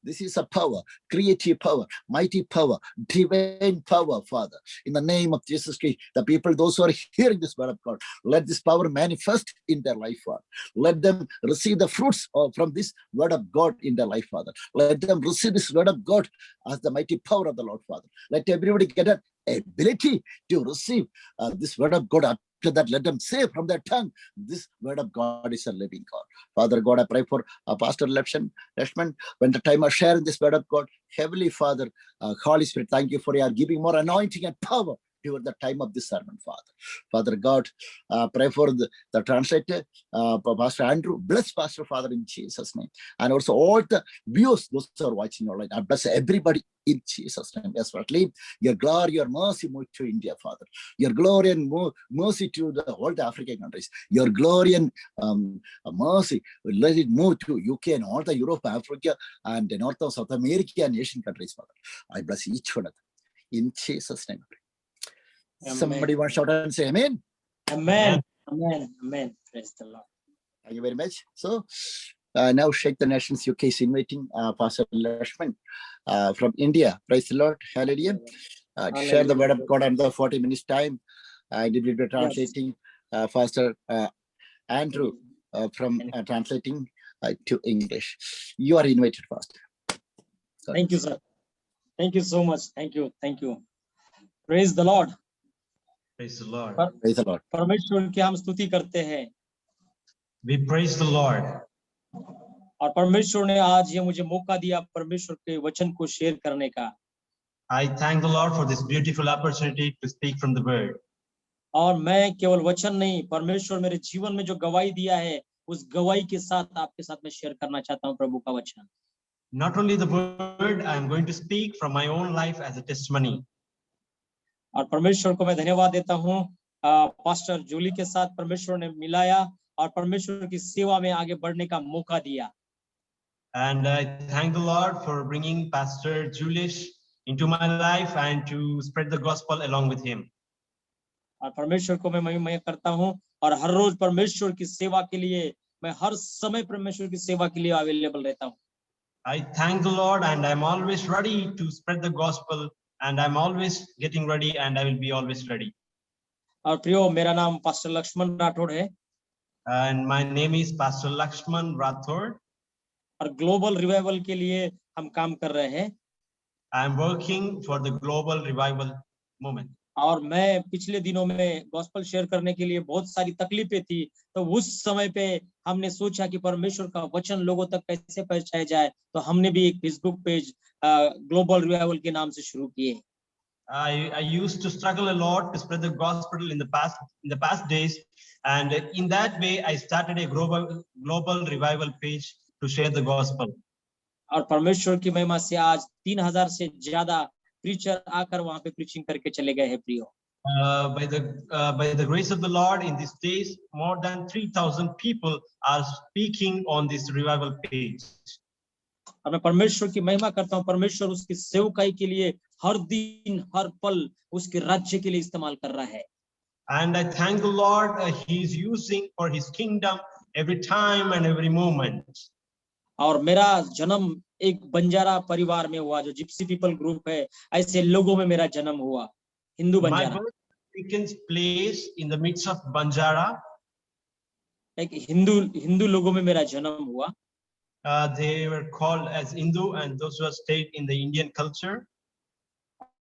This is a power, creative power, mighty power, divine power, Father. In the name of Jesus Christ, the people, those who are hearing this word of God, let this power manifest in their life, Father. Let them receive the fruits from this word of God in their life, Father. Let them receive this word of God as the mighty power of the Lord, Father. Let everybody get an ability to receive this word of God. After that, let them say from their tongue, this word of God is a living God. Father God, I pray for Pastor Lashman. When the time of sharing this word of God, Heavenly Father, Holy Spirit, thank you for your giving more anointing and power during the time of this sermon, Father. Father God, pray for the translator, Pastor Andrew. Bless Pastor, Father, in Jesus' name. And also all the viewers, those who are watching online. I bless everybody in Jesus' name. Yes, Lord. Your glory, your mercy move to India, Father. Your glory and mercy to all the African countries. Your glory and mercy, let it move to UK and all the Europe, Africa, and North and South America and Asian countries, Father. I bless each one of them. In Jesus' name. Amen. Somebody want to shout and say amen. Amen. Amen. Amen. Praise the Lord. Thank you very much. So now Shake the Nations UK is inviting Pastor Lashman from India. Praise the Lord. Hallelujah. Share the word of God under 40 minutes time. I will be translating Pastor Andrew from translating to English. You are invited, Pastor. Thank you, sir. Thank you so much. Thank you. Thank you. Praise the Lord. Praise the Lord. Praise the Lord. परमेश्वर की हम स्तुति करते हैं We praise the Lord. और परमेश्वर ने आज ये मुझे मौका दिया परमेश्वर के वचन को शेयर करने का I thank the Lord for this beautiful opportunity to speak from the word. और मैं केवल वचन नहीं परमेश्वर मेरे जीवन में जो गवाही दिया है उस गवाही के साथ आपके साथ मैं शेयर करना चाहता हूं प्रभु का वचन Not only the word, I am going to speak from my own life as a testimony. और परमेश्वर को मैं धन्यवाद देता हूं पास्टर जूली के साथ परमेश्वर ने मिलाया और परमेश्वर की सेवा में आगे बढ़ने का मौका दिया And I thank the Lord for bringing Pastor Julius into my life and to spread the gospel along with him. और परमेश्वर को मैं महिमा करता हूं और हर रोज परमेश्वर की सेवा के लिए मैं हर समय परमेश्वर की सेवा के लिए अवेलेबल रहता हूँ। I thank the Lord and I'm always ready to spread the gospel, and I'm always getting ready and I will be always ready. और प्रियो, मेरा नाम पास्टर लक्ष्मण राठौड़ है And my name is Pastor Lakshman Rathod. और global revival के लिए हम काम कर रहे हैं। I'm working for the global revival movement. और मैं पिछले दिनों में गॉस्पेल शेयर करने के लिए बहुत सारी तकलीफें थी, तो उस समय पे हमने सोचा कि परमेश्वर का वचन लोगों तक कैसे पहुंचाया जाए, तो हमने भी एक फेसबुक पेज ग्लोबल रिवाइवल के नाम से शुरू किए। I used to struggle a lot to spread the gospel in the past days, and in that way I started a global revival page to share the gospel. और परमेश्वर की महिमा से आज 3000 से ज्यादा प्रीचर आकर वहां पे प्रीचिंग करके चले गए हैं प्रियो। By the grace of the Lord, in these days, more than 3,000 people are speaking on this revival page. और मैं परमेश्वर की महिमा करता हूँ, परमेश्वर उसकी सेवकाई के लिए हर दिन हर पल उसके राज्य के लिए इस्तेमाल कर रहा है। And I thank the Lord, He is using for His kingdom every time and every moment. और मेरा जन्म एक बंजारा परिवार में हुआ, जो जिप्सी पीपल ग्रुप है, ऐसे लोगों में मेरा जन्म हुआ, Hindu My Banjara. birth taken place in the midst of Banjara. एक हिंदू लोगों में मेरा जन्म हुआ। They were called as Hindu, and those who stayed in the Indian culture.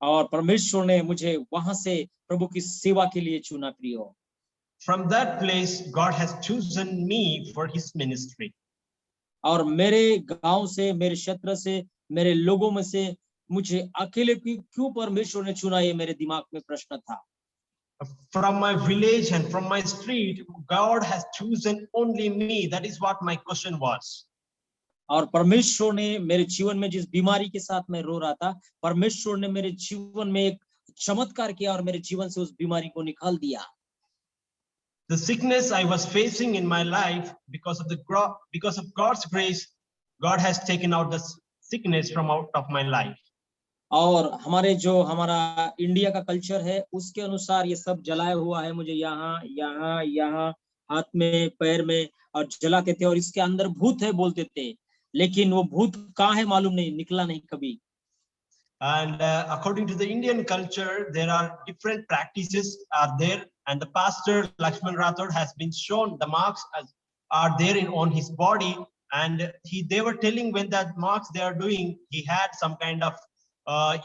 और परमेश्वर ने मुझे वहां से प्रभु की सेवा के लिए चुना प्रियो। From that place, God has chosen me for His ministry. और मेरे गांव से, मेरे क्षेत्र से, मेरे लोगों में से मुझे अकेले क्यों परमेश्वर ने चुना, ये मेरे दिमाग में प्रश्न था। From my village and from my street, God has chosen only me. That is what my question was. और परमेश्वर ने मेरे जीवन में जिस बीमारी के साथ मैं रो रहा था, परमेश्वर ने मेरे जीवन में एक चमत्कार किया और मेरे जीवन से उस बीमारी को निकाल दिया। The sickness I was facing in my life, because of God's grace, God has taken out the sickness from out of my life. और हमारा इंडिया का कल्चर है, उसके अनुसार ये सब जलाया हुआ है मुझे यहाँ हाथ में, पैर में, और जलाते थे, और इसके अंदर भूत है बोलते थे, लेकिन वो भूत कहाँ है मालूम नहीं, निकला नहीं कभी। And according to the Indian culture, there are different practices are there, and the pastor Lakshman Rathod has been shown the marks are there on his body, and they were telling when that marks they are doing, he had some kind of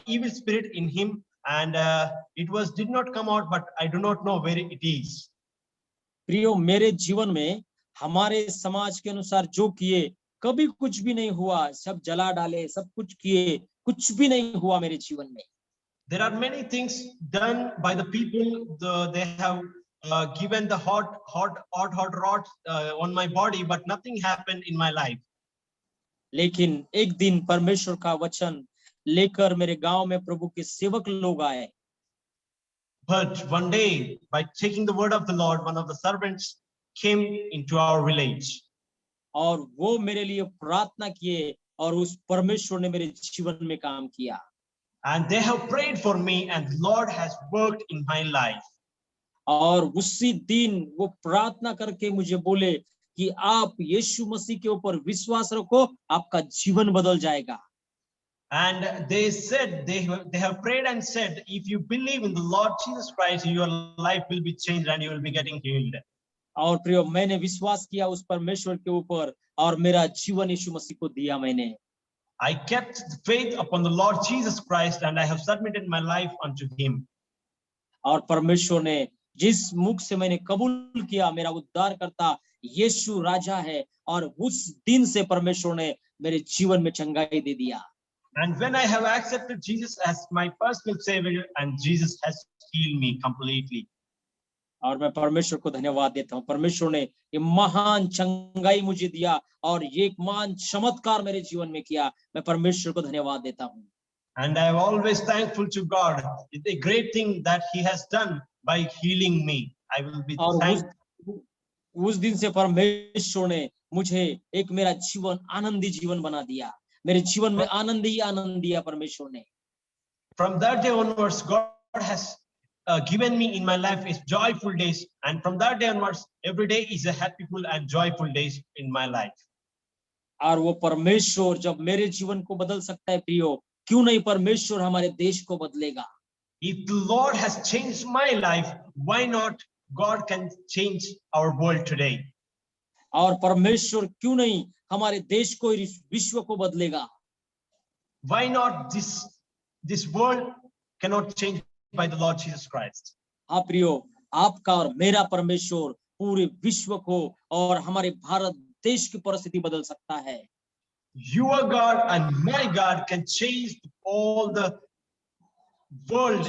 evil spirit in him, and it did not come out, but I do not know where it is. प्रियो, मेरे जीवन में हमारे समाज के अनुसार जो किए, कभी कुछ भी नहीं हुआ, सब जला डाले, सब कुछ किए, कुछ भी नहीं हुआ मेरे जीवन में। There are many things done by the people. They have given the hot rods on my body, but nothing happened in my life. लेकिन एक दिन परमेश्वर का वचन लेकर मेरे गांव में प्रभु के सेवक लोग आए। But one day, by taking the word of the Lord, one of the servants came into our village. और वो मेरे लिए प्रार्थना किए, और उस परमेश्वर ने मेरे जीवन में काम किया। And they have prayed for me, and the Lord has worked in my life. और उसी दिन वो प्रार्थना करके मुझे बोले कि आप यीशु मसीह के ऊपर विश्वास रखो, आपका जीवन बदल जाएगा। And they said, they have prayed and said, if you believe in the Lord Jesus Christ, your life will be changed and you will be getting healed. और प्रियो, मैंने विश्वास किया उस परमेश्वर के ऊपर, और मेरा जीवन यीशु मसीह को दिया मैंने। I kept faith upon the Lord Jesus Christ, and I have submitted my life unto Him. और परमेश्वर ने जिस मुख से मैंने कबूल किया मेरा उद्धारकर्ता यीशु राजा है, और उस दिन से परमेश्वर ने मेरे जीवन में चंगाई दे दिया। And when I have accepted Jesus as my personal Savior, and Jesus has healed me completely. और मैं परमेश्वर को धन्यवाद देता हूँ, परमेश्वर ने ये महान चंगाई मुझे दिया और ये एक महान चमत्कार मेरे जीवन में किया। मैं परमेश्वर को धन्यवाद देता हूँ। And I am always thankful to God. It's a great thing that He has done by healing me. I will be thankful. उस दिन से परमेश्वर ने मुझे एक मेरा जीवन आनंदी जीवन बना दिया। मेरे जीवन में आनंद ही आनंद दिया परमेश्वर ने। From that day onwards, God has given me in my life is joyful days, and from that day onwards, every day is a happyful and joyful days in my life. और वो परमेश्वर जब मेरे जीवन को बदल सकता है प्रियो, क्यों नहीं परमेश्वर हमारे देश को बदलेगा? If the Lord has changed my life, why not God can change our world today? और परमेश्वर क्यों नहीं हमारे देश को, इस विश्व को बदलेगा? Why not this world cannot change by the Lord Jesus Christ? हाँ प्रियो, आपका और मेरा परमेश्वर पूरे विश्व को और हमारे भारत देश की परिस्थिति बदल सकता है। Your God and my God can change all the world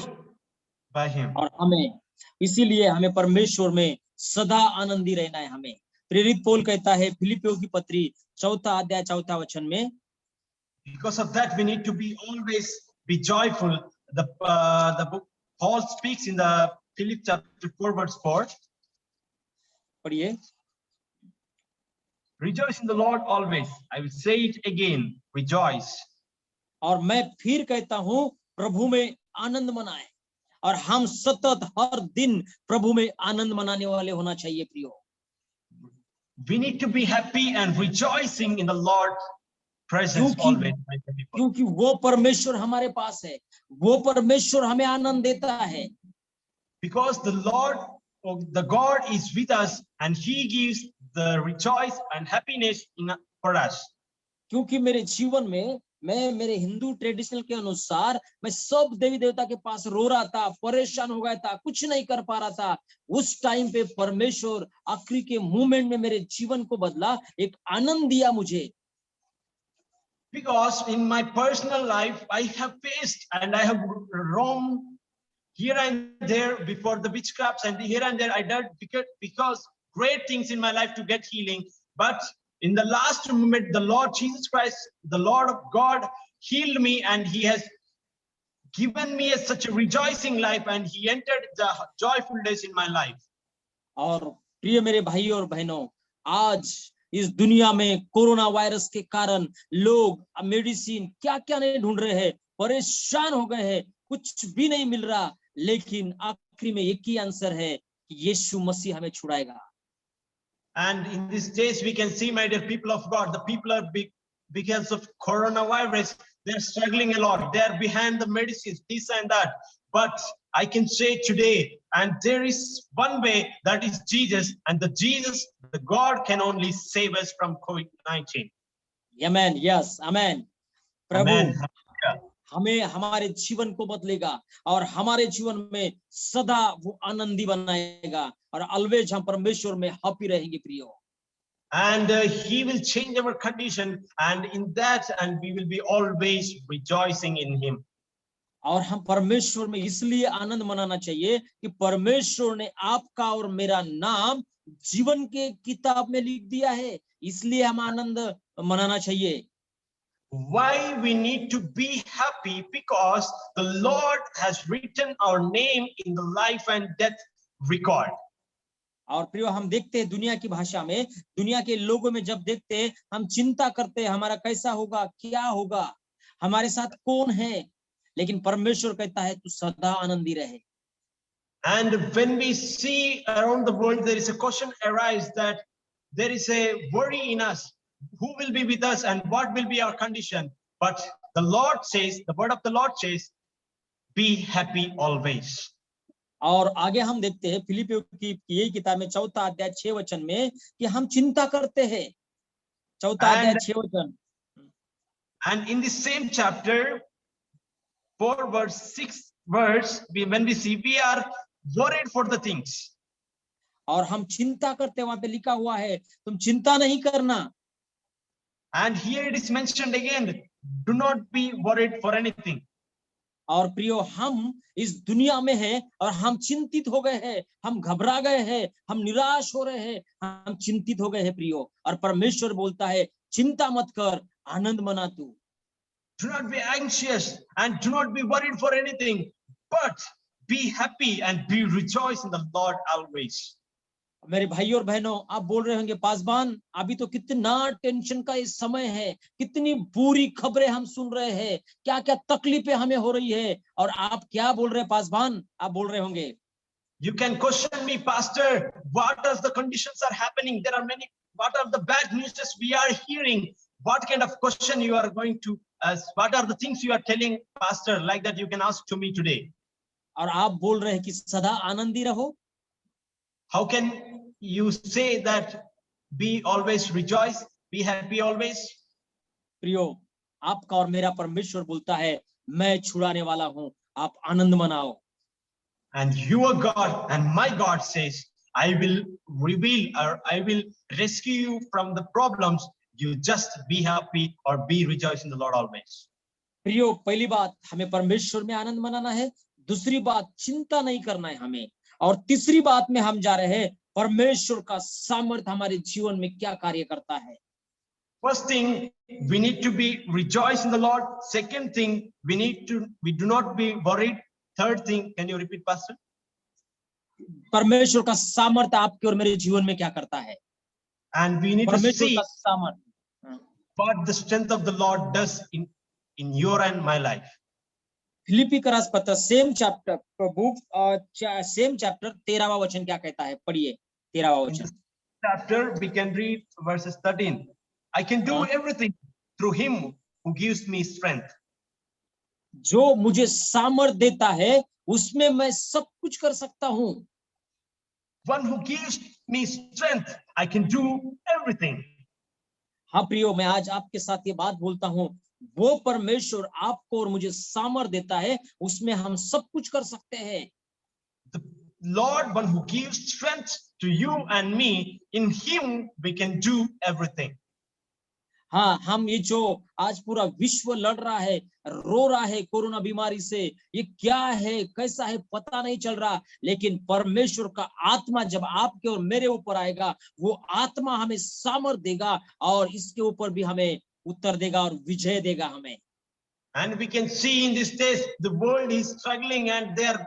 by Him. और हमें इसीलिए हमें परमेश्वर में सदा आनंदी रहना है। हमें प्रेरित पौल कहता है फिलिपियों की पत्री 4 अध्याय 4 वचन में, Because of that, we need to be always be joyful. The book Paul speaks in the Philippians chapter 4 verse 4. पढ़िए, Rejoice in the Lord always. I will say it again. Rejoice. और मैं फिर कहता हूं प्रभु में आनंद मनाएं। और हम सतत हर दिन प्रभु में आनंद मनाने वाले होना चाहिए प्रियो। We need to be happy and rejoicing in the Lord's presence always. क्योंकि वो परमेश्वर हमारे पास है, वो परमेश्वर हमें आनंद देता है। Because the Lord, the God is with us, and He gives the rejoice and happiness for us. क्योंकि मेरे जीवन में मैं मेरे हिंदू ट्रेडिशनल के अनुसार मैं सब देवी देवता के पास रो रहा था, परेशान हो गया था, कुछ नहीं कर पा रहा था। उस टाइम पे परमेश्वर आखिरी के मूवमेंट में मेरे जीवन को बदला, एक आनंद दिया मुझे। Because in my personal life, I have faced and I have roamed here and there before the witchcrafts, and here and there I did because great things in my life to get healing. But in the last moment, the Lord Jesus Christ, the Lord of God, healed me, and He has given me such a rejoicing life, and He entered the joyful days in my life. और प्रिय मेरे भाई और बहनों, आज इस दुनिया में कोरोना वायरस के कारण लोग मेडिसिन क्या क्या नहीं ढूंढ रहे हैं, परेशान हो गए हैं, कुछ भी नहीं मिल रहा, लेकिन आखिरी में एक ही आंसर है कि यीशु मसीह हमें छुड़ाएगा। And in these days, we can see, my dear people of God, the people are because of coronavirus, they're struggling a lot. They're behind the medicines, this and that. But I can say today, and there is one way, that is Jesus, and the Jesus, the God can only save us from COVID-19. Amen. Yes. Amen. Prabhu Amen. हमें हमारे जीवन को बदलेगा और हमारे जीवन में सदा वो आनंदी बनाएगा और ऑलवेज हम परमेश्वर में हैप्पी रहेंगे प्रियो। And He will change our condition, and in that, and we will be always rejoicing in Him. और हम परमेश्वर में इसलिए आनंद मनाना चाहिए कि परमेश्वर ने आपका और मेरा नाम जीवन के किताब में लिख दिया है, इसलिए हम आनंद मनाना चाहिए। Why we need to be happy? Because the Lord has written our name in the life and death record. और प्रियो हम देखते हैं दुनिया की भाषा में, दुनिया के लोगों में जब देखते हैं हम चिंता करते हैं हमारा कैसा होगा, क्या होगा, हमारे साथ कौन है, लेकिन परमेश्वर कहता है तू सदा आनंदी रहे। And when we see around the world, there is a question arise that there is a worry in us, who will be with us and what will be our condition. But the Lord says, the word of the Lord says, be happy always. और आगे हम देखते हैं फिलिपियों की यही किताब में 4 अध्याय 6 वचन में कि हम चिंता करते हैं। 4 अध्याय 6 वचन। And in the same chapter 4 verse 6 verse, when we see, we are worried for the things. और हम चिंता करते हैं, वहां पे लिखा हुआ है तुम चिंता नहीं करना। And here it is mentioned again, do not be worried for anything. और प्रियो हम इस दुनिया में हैं और हम चिंतित हो गए हैं, हम घबरा गए हैं, हम निराश हो रहे हैं, हम चिंतित हो गए हैं प्रियो। और परमेश्वर बोलता है चिंता मत कर, आनंद मना तू। Do not be anxious and do not be worried for anything, but be happy and be rejoice in the Lord always. मेरे भाइयों और बहनों, आप बोल रहे होंगे पासवान अभी तो कितना टेंशन का इस समय है, कितनी बुरी खबरें हम सुन रहे हैं, क्या क्या तकलीफें हमें हो रही है, और आप क्या बोल रहे हैं पासवान? आप बोल रहे होंगे You can question me, Pastor. What are the conditions are happening? There are many. What are the bad news we are hearing? What kind of question you are going to ask? What are the things you are telling, Pastor? Like that, you can ask to me today. और आप बोल रहे हैं कि सदा आनंदी रहो। How can you say that? Be always rejoice, be happy always. प्रियो, आपका और मेरा परमेश्वर बोलता है मैं छुड़ाने वाला हूं, आप आनंद मनाओ। And your God and my God says, I will reveal or I will rescue you from the problems. You just be happy or be rejoice in the Lord always. प्रियो, पहली बात हमें परमेश्वर में आनंद मनाना है, दूसरी बात चिंता नहीं करना है हमें, और तीसरी बात में हम जा रहे हैं परमेश्वर का सामर्थ्य हमारे जीवन में क्या कार्य करता है। First thing, we need to be rejoice in the Lord. Second thing, we do not be worried. Third thing, can you repeat, Pastor? परमेश्वर का सामर्थ्य आपके और मेरे जीवन में क्या करता है? And we need to परमेश्वर see का सामर्थ्य what the strength of the Lord does in your and my life. Philippi का रास पत्र same chapter book same chapter 13वां वचन क्या कहता है? पढ़िए 13वां In वचन। this chapter, we can read verses 13. I can do everything through him who gives me strength. जो मुझे सामर्थ देता है उसमें मैं सब कुछ कर सकता हूँ। One who gives me strength, I can do everything. हाँ प्रियो, मैं आज आपके साथ ये बात बोलता हूँ, वो परमेश्वर आपको और मुझे सामर्थ देता है, उसमें हम सब कुछ कर सकते हैं। The Lord, one who gives strength to you and me, in him we can do everything. हाँ, हम ये जो आज पूरा विश्व लड़ रहा है, रो रहा है कोरोना बीमारी से, ये क्या है कैसा है पता नहीं चल रहा, लेकिन परमेश्वर का आत्मा जब आपके और मेरे ऊपर आएगा, वो आत्मा हमें सामर्थ देगा और इसके ऊपर भी हमें उत्तर देगा और विजय देगा हमें। And we can see in these days, the world is struggling and they are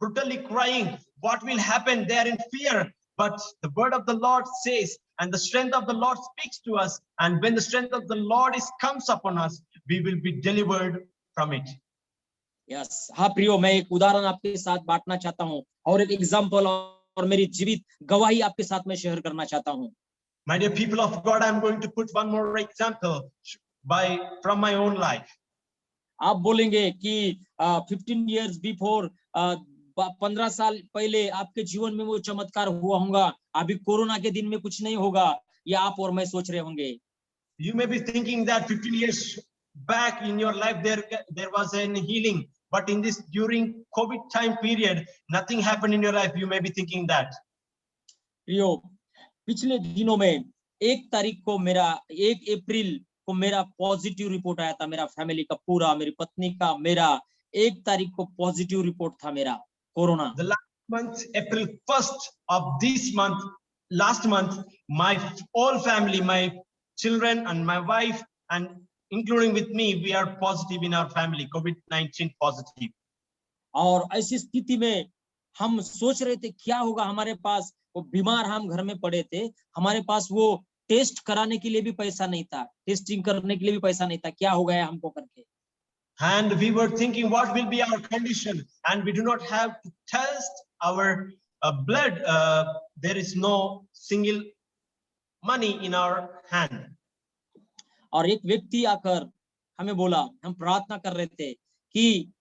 brutally crying. What will happen? They are in fear. But the word of the Lord says, and the strength of the Lord speaks to us. And when the strength of the Lord comes upon us, we will be delivered from it. Yes, हाँ प्रियो, मैं एक उदाहरण आपके साथ बांटना चाहता हूँ और एक एग्जाम्पल और मेरी जीवित गवाही आपके साथ में शेयर करना चाहता हूँ। My dear people of God, I'm going to put one more example from my own life. आप बोलेंगे कि 15 years before 15 साल पहले आपके जीवन में वो चमत्कार हुआ होगा, अभी कोरोना के दिन में कुछ नहीं होगा, ये आप और मैं सोच रहे होंगे। You may be thinking that 15 years back in your life there was an healing, but in this during COVID time period, nothing happened in your life. You may be thinking that. प्रियो, पिछले दिनों में 1 तारीख को 1 अप्रैल को मेरा positive report आया था, मेरा फैमिली का पूरा, मेरी पत्नी का, मेरा 1 तारीख को पॉजिटिव रिपोर्ट था मेरा corona. The last month, April 1st of this month, last month, my whole family, my children and my wife, and including with me, we are positive in our family, COVID-19 positive. और ऐसी स्थिति में हम सोच रहे थे क्या होगा हमारे पास, वो बीमार हम घर में पड़े थे, हमारे पास वो टेस्ट कराने के लिए भी पैसा नहीं था, टेस्टिंग करने के लिए भी पैसा नहीं था, क्या हो गया हमको करके। And we were thinking what will be our condition, and we do not have to test our blood. There is no single money in our hand. और एक व्यक्ति आकर हमें बोला, हम प्रार्थना कर रहे थे कि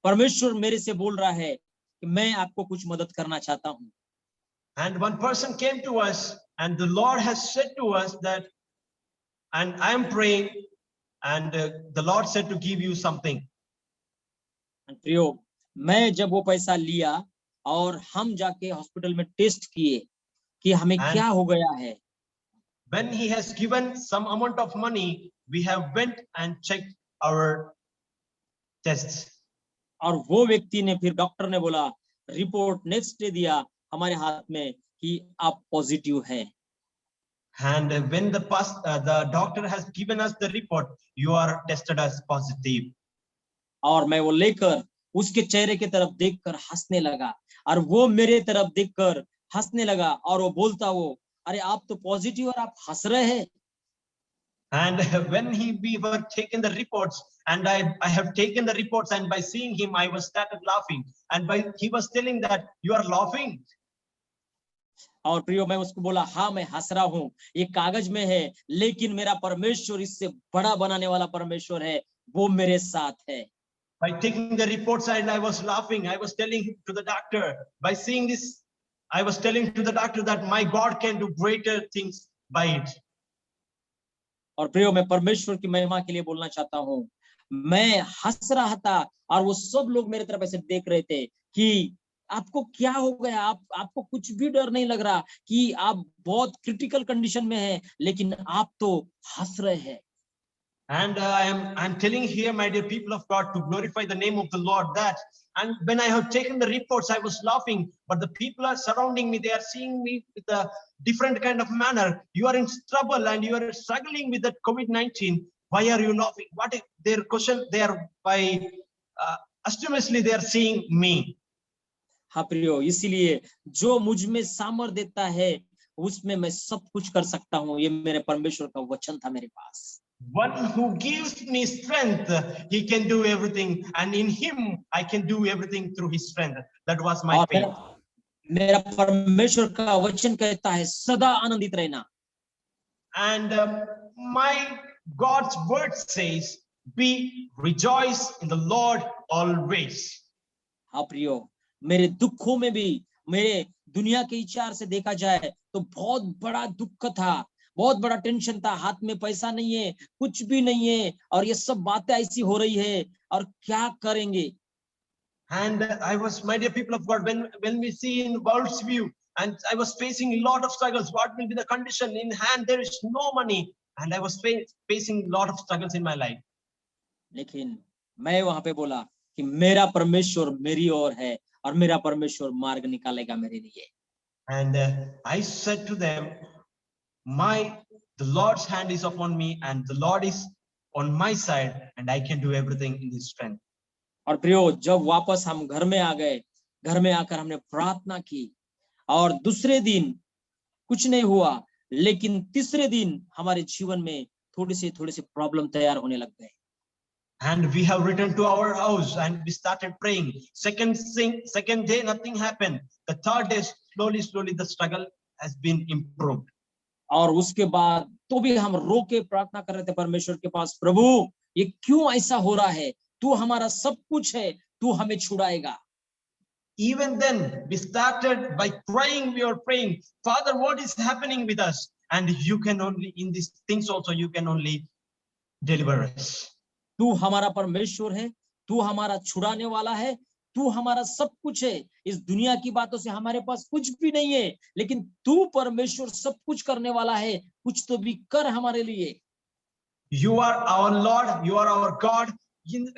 परमेश्वर मेरे से बोल रहा है कि मैं आपको कुछ मदद करना चाहता हूँ। And one person came to us, and the Lord has said to us that, and I am praying, and the Lord said to give you something. प्रियो, मैं जब वो पैसा लिया और हम जाके हॉस्पिटल में टेस्ट किए कि हमें क्या हो गया है। When he has given some amount of money, we have went and checked our tests. और वो व्यक्ति ने फिर डॉक्टर ने बोला, रिपोर्ट नेक्स्ट डे दिया हमारे हाथ में कि आप पॉजिटिव है। And when the doctor has given us the report, you are tested as positive. और मैं वो लेकर उसके चेहरे की तरफ देखकर हंसने लगा और वो मेरे तरफ देखकर हंसने लगा और वो बोलता वो, अरे आप तो पॉजिटिव और आप हंस रहे हैं। And when we were taking the reports, and I have taken the reports, and by seeing him, I was started laughing. And he was telling that you are laughing. और प्रियो मैं उसको बोला, हाँ मैं हंस रहा हूँ, ये कागज में है, लेकिन मेरा परमेश्वर इससे बड़ा बनाने वाला परमेश्वर है, वो मेरे साथ है। By taking the reports, and I was laughing. I was telling to the doctor, by seeing this, I was telling to the doctor that my God can do greater things by it. और प्रियो मैं परमेश्वर की महिमा के लिए बोलना चाहता हूँ, मैं हंस रहा था और वो सब लोग मेरे तरफ ऐसे देख रहे थे कि आपको क्या हो गया, आपको कुछ भी डर नहीं लग रहा कि आप बहुत क्रिटिकल कंडीशन में हैं, लेकिन आप तो हंस रहे हैं। And I'm telling here, my dear people of God, to glorify the name of the Lord, that, and when I have taken the reports, I was laughing, but the people are surrounding me, they are seeing me with a different kind of manner. You are in trouble and you are struggling with that COVID-19. Why are you laughing? What is their question? They are by astuciously they are seeing me. हाँ प्रियो, इसीलिए जो मुझ में सामर्थ देता है उसमें मैं सब कुछ कर सकता हूँ, ये मेरे परमेश्वर का वचन था मेरे पास। One who gives me strength, he can do everything, and in him I can do everything through his strength. That was my faith. मेरा परमेश्वर का वचन कहता है सदा आनंदित रहना। And my God's word says, be rejoice in the Lord always. हाँ प्रियो, मेरे दुखों में भी, मेरे दुनिया के विचार से देखा जाए तो बहुत बड़ा दुख था, बहुत बड़ा टेंशन था, हाथ में पैसा नहीं है, कुछ भी नहीं है, और ये सब बातें ऐसी हो रही है, और क्या करेंगे। And I was, my dear people of God, when we see in the world's view, and I was facing a lot of struggles. What will be the condition? In hand there is no money, and I was facing a lot of struggles in my life. लेकिन मैं वहां पे बोला कि मेरा परमेश्वर मेरी ओर है और मेरा परमेश्वर मार्ग निकालेगा मेरे लिए। And I said to them, the Lord's hand is upon me, and the Lord is on my side, and I can do everything in His strength. और प्रियो जब वापस हम घर में आ गए, घर में आकर हमने प्रार्थना की, और दूसरे दिन कुछ नहीं हुआ, लेकिन तीसरे दिन हमारे जीवन में थोड़े से प्रॉब्लम तैयार होने लग गए। And we have returned to our house and we started praying. Second day, nothing happened. The third day, slowly the struggle has been improved. और उसके बाद तो भी हम रो के प्रार्थना कर रहे थे परमेश्वर के पास, प्रभु ये क्यों ऐसा हो रहा है, तू हमारा सब कुछ है, तू हमें छुड़ाएगा। Even then we started by praying, we are praying, Father, what is happening with us? And you can only, in these things also, you can only deliver us. तू हमारा परमेश्वर है, तू हमारा छुड़ाने वाला है, तू हमारा सब कुछ है। इस दुनिया की बातों से हमारे पास कुछ भी नहीं है, लेकिन तू परमेश्वर सब कुछ करने वाला है, कुछ तो भी कर हमारे लिए। You are our Lord, you are our God.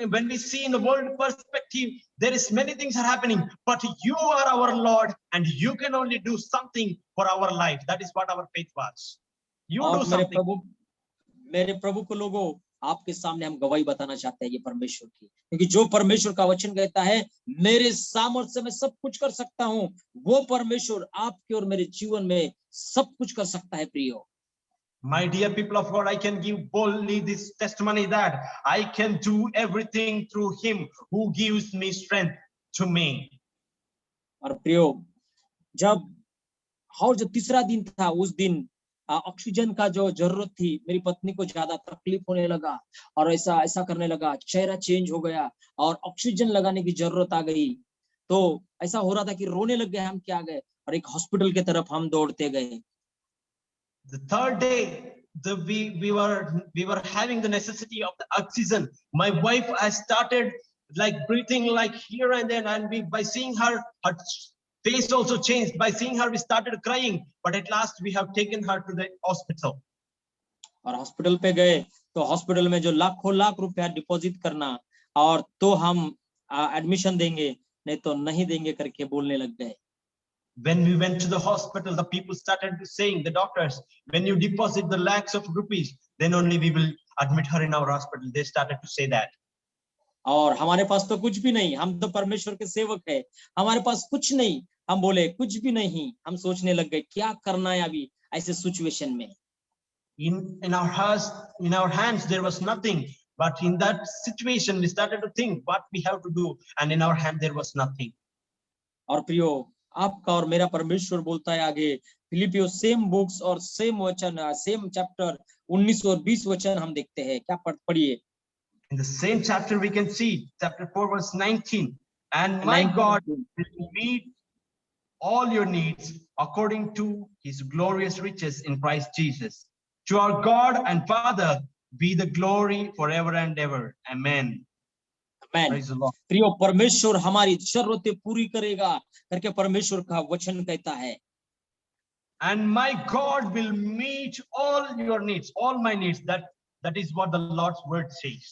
When we see in the world perspective, there is many things are happening, but you are our Lord, and you can only do something for our life. That is what our faith was. You do something. मेरे प्रभु को लोगों, आपके सामने हम गवाही बताना चाहते हैं ये परमेश्वर की, क्योंकि जो परमेश्वर का वचन कहता है मेरे सामर्थ्य से मैं सब कुछ कर सकता हूँ, वो परमेश्वर आपके और मेरे जीवन में सब कुछ कर सकता है। प्रियो, My dear people of God, I can give boldly this testimony that I can do everything through Him who gives me strength to me. और प्रियो जब तीसरा दिन था, उस दिन ऑक्सीजन का जो जरूरत थी, मेरी पत्नी को ज्यादा तकलीफ होने लगा और ऐसा करने लगा, चेहरा चेंज हो गया और ऑक्सीजन लगाने की जरूरत आ गई। तो ऐसा हो रहा था कि रोने लग गए हम, क्या गए और एक हॉस्पिटल की तरफ हम दौड़ते गए। The third day, we were having the necessity of the oxygen. My wife has started like breathing like here and then, and by seeing her face also changed. By seeing her, we started crying. But at last, we have taken her to the hospital. और hospital पे गए तो hospital में जो लाखों लाख रुपया deposit करना और तो हम एडमिशन देंगे, नहीं तो नहीं देंगे करके बोलने लग गए। When we went to the hospital, the people started saying, the doctors, when you deposit the lakhs of rupees, then only we will admit her in our hospital. They started to say that. और हमारे पास तो कुछ भी नहीं, हम तो परमेश्वर के सेवक हैं, हमारे पास कुछ नहीं, हम बोले कुछ भी नहीं, हम सोचने लग गए क्या करना है अभी ऐसे सिचुएशन में। In our hands there was nothing, but in that situation we started to think what we have to do, and in our hand there was nothing. और प्रियो, आपका और मेरा परमेश्वर बोलता है आगे, फिलिपियो सेम बुक्स और सेम वचन, सेम चैप्टर 19 और 20 वचन हम देखते हैं। क्या पढ़िए। In the same chapter we can see chapter 4 verse 19, and my God will meet all your needs according to his glorious riches in Christ Jesus. To our God and Father be the glory forever and ever. Amen. Amen. Praise the Lord. प्रियो, परमेश्वर हमारी जरूरतें पूरी करेगा करके परमेश्वर का वचन कहता है। And my God will meet all your needs, all my needs. That is what the Lord's word says.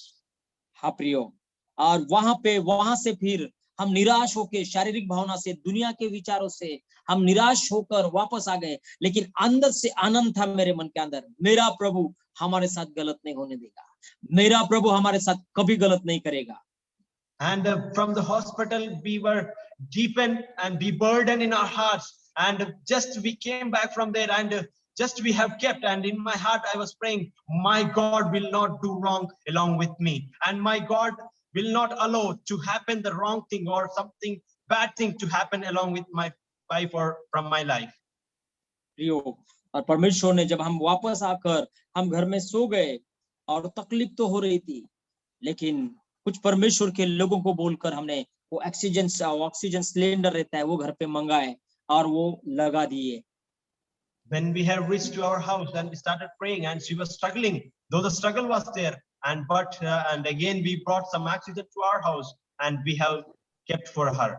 हाँ प्रियो, और वहां से फिर हम निराश होके, शारीरिक भावना से, दुनिया के विचारों से हम निराश होकर वापस आ गए, लेकिन अंदर से आनंद था मेरे मन के अंदर, मेरा प्रभु हमारे साथ गलत नहीं होने देगा, मेरा प्रभु हमारे साथ कभी गलत नहीं करेगा। And from the hospital we were deepened and be burdened in our hearts, and just we came back from there, and just we have kept, and in my heart I was praying, my God will not do wrong along with me, and my God will not allow to happen the wrong thing or something bad thing to happen along with my wife or from my life. प्रियो, और परमेश्वर ने जब हम वापस आकर हम घर में सो गए और तकलीफ तो हो रही थी, लेकिन कुछ परमेश्वर के लोगों को बोलकर हमने वो ऑक्सीजन सिलेंडर रहता है वो घर पे मंगाए और वो लगा दिए। When we have reached to our house and we started praying, and she was struggling, though the struggle was there, and again we brought some oxygen to our house and we have kept for her.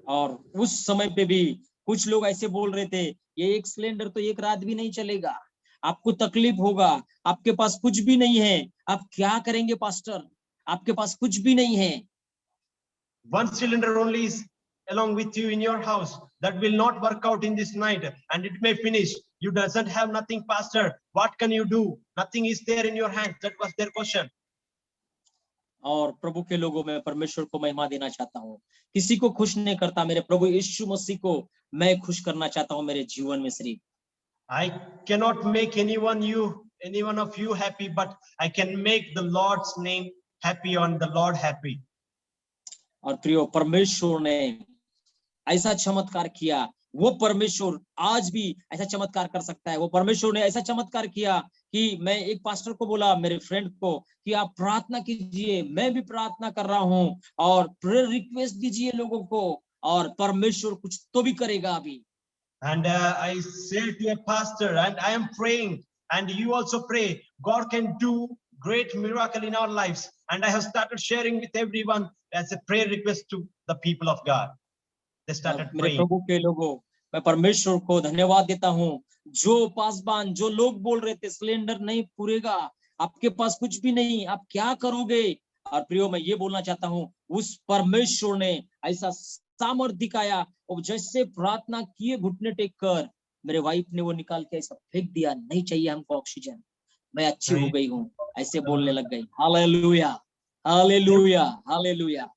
और उस समय पे भी कुछ लोग ऐसे बोल रहे थे, ये एक सिलेंडर तो एक रात भी नहीं चलेगा, आपको तकलीफ होगा, आपके पास कुछ भी नहीं है, आप क्या करेंगे पास्टर, आपके पास कुछ भी नहीं है। One cylinder only is along with you in your house. That will not work out in this night, and it may finish. You doesn't have nothing, pastor. What can you do? Nothing is there in your hands. That was their question. और प्रभु के लोगों में परमेश्वर को महिमा देना चाहता हूँ, किसी को खुश नहीं करता, मेरे प्रभु यीशु मसीह को मैं खुश करना चाहता हूँ मेरे जीवन में। सिर्फ I cannot make any one of you happy, but I can make the Lord's name happy and the Lord happy. और प्रियो, परमेश्वर ने ऐसा चमत्कार किया, वो परमेश्वर आज भी ऐसा चमत्कार कर सकता है। वो परमेश्वर ने ऐसा चमत्कार किया कि मैं एक पास्टर को बोला, मेरे फ्रेंड को, कि आप प्रार्थना कीजिए, मैं भी प्रार्थना कर रहा हूँ, और प्रेयर रिक्वेस्ट दीजिए लोगों को, और परमेश्वर कुछ तो भी करेगा अभी। And I said to a pastor, and I am praying, and you also pray, God can do great miracle in our lives. And I have started sharing with everyone as a prayer request to the people of God. They started मेरे praying. प्रभु के लोगों, मैं परमेश्वर को धन्यवाद देता हूँ, जो पासवान, जो लोग बोल रहे थे सिलेंडर नहीं पूरेगा, आपके पास कुछ भी नहीं, आप क्या करोगे। और प्रियो, मैं ये बोलना चाहता हूँ, उस परमेश्वर ने ऐसा सामर्थ्य दिखाया, और जैसे प्रार्थना किए घुटने टेक कर, मेरे वाइफ ने वो निकाल के ऐसा फेंक दिया, नहीं चाहिए हमको ऑक्सीजन, मैं अच्छी हो गई हूँ, ऐसे बोलने लग गई। Hallelujah, hallelujah, hallelujah.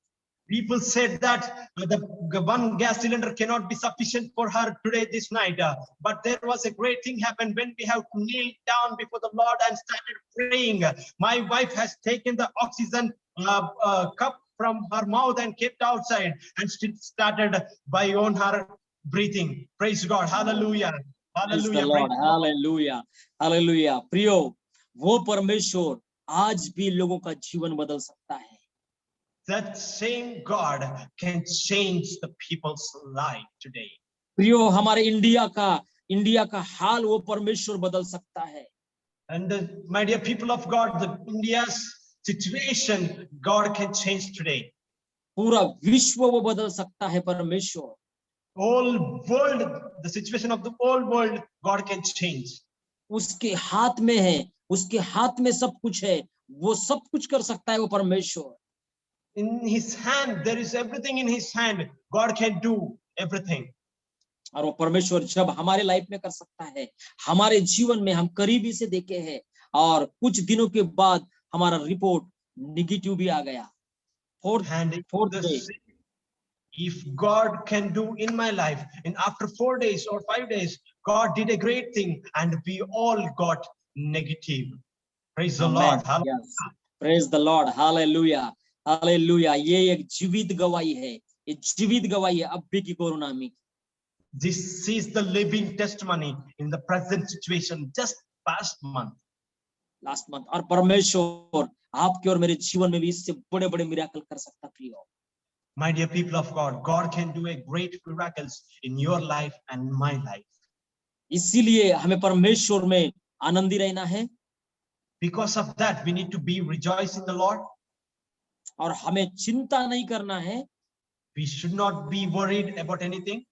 People said that the one gas cylinder cannot be sufficient for her today, this night. But there was a great thing happened when we have kneeled down before the Lord and started praying. My wife has taken the oxygen cup from her mouth and kept outside, and still started by on her breathing. Praise God. Hallelujah. Hallelujah. Lord. Hallelujah. Hallelujah. प्रियो, वो परमेश्वर आज भी लोगों का जीवन बदल सकता है। That same God can change the people's life today. प्रियो, हमारे इंडिया का हाल वो परमेश्वर बदल सकता है। And my dear people of God, the India's situation God can change today. पूरा विश्व वो बदल सकता है परमेश्वर। Whole world, the situation of the whole world, God can change. उसके हाथ में है, उसके हाथ में सब कुछ है, वो सब कुछ कर सकता है वो परमेश्वर। In his hand, there is everything in his hand. God can do everything. और वो परमेश्वर जब हमारे लाइफ में कर सकता है, हमारे जीवन में हम करीबी से देखे हैं, और कुछ दिनों के बाद हमारा रिपोर्ट निगेटिव भी आ गया। Fourth day if God can do in my life, and after 4 days or 5 days, God did a great thing, and we all got negative. Praise the Amen. Lord. Hallelujah. Yes. Praise the Lord. Hallelujah. Hallelujah. ये एक जीवित गवाही है, ये जीवित गवाही है अब भी की कोरोना में। This is the living testimony in the present situation just past month. Last month, और परमेश्वर आपके और मेरे जीवन में भी इससे बड़े बड़े मिराकल कर सकता है प्रियो। My dear people of God, God can do a great miracles in your life and my life. इसीलिए हमें परमेश्वर में आनंदी रहना है, Because of that, we need to be rejoice in the Lord. और हमें चिंता नहीं करना है। We should not be worried about anything.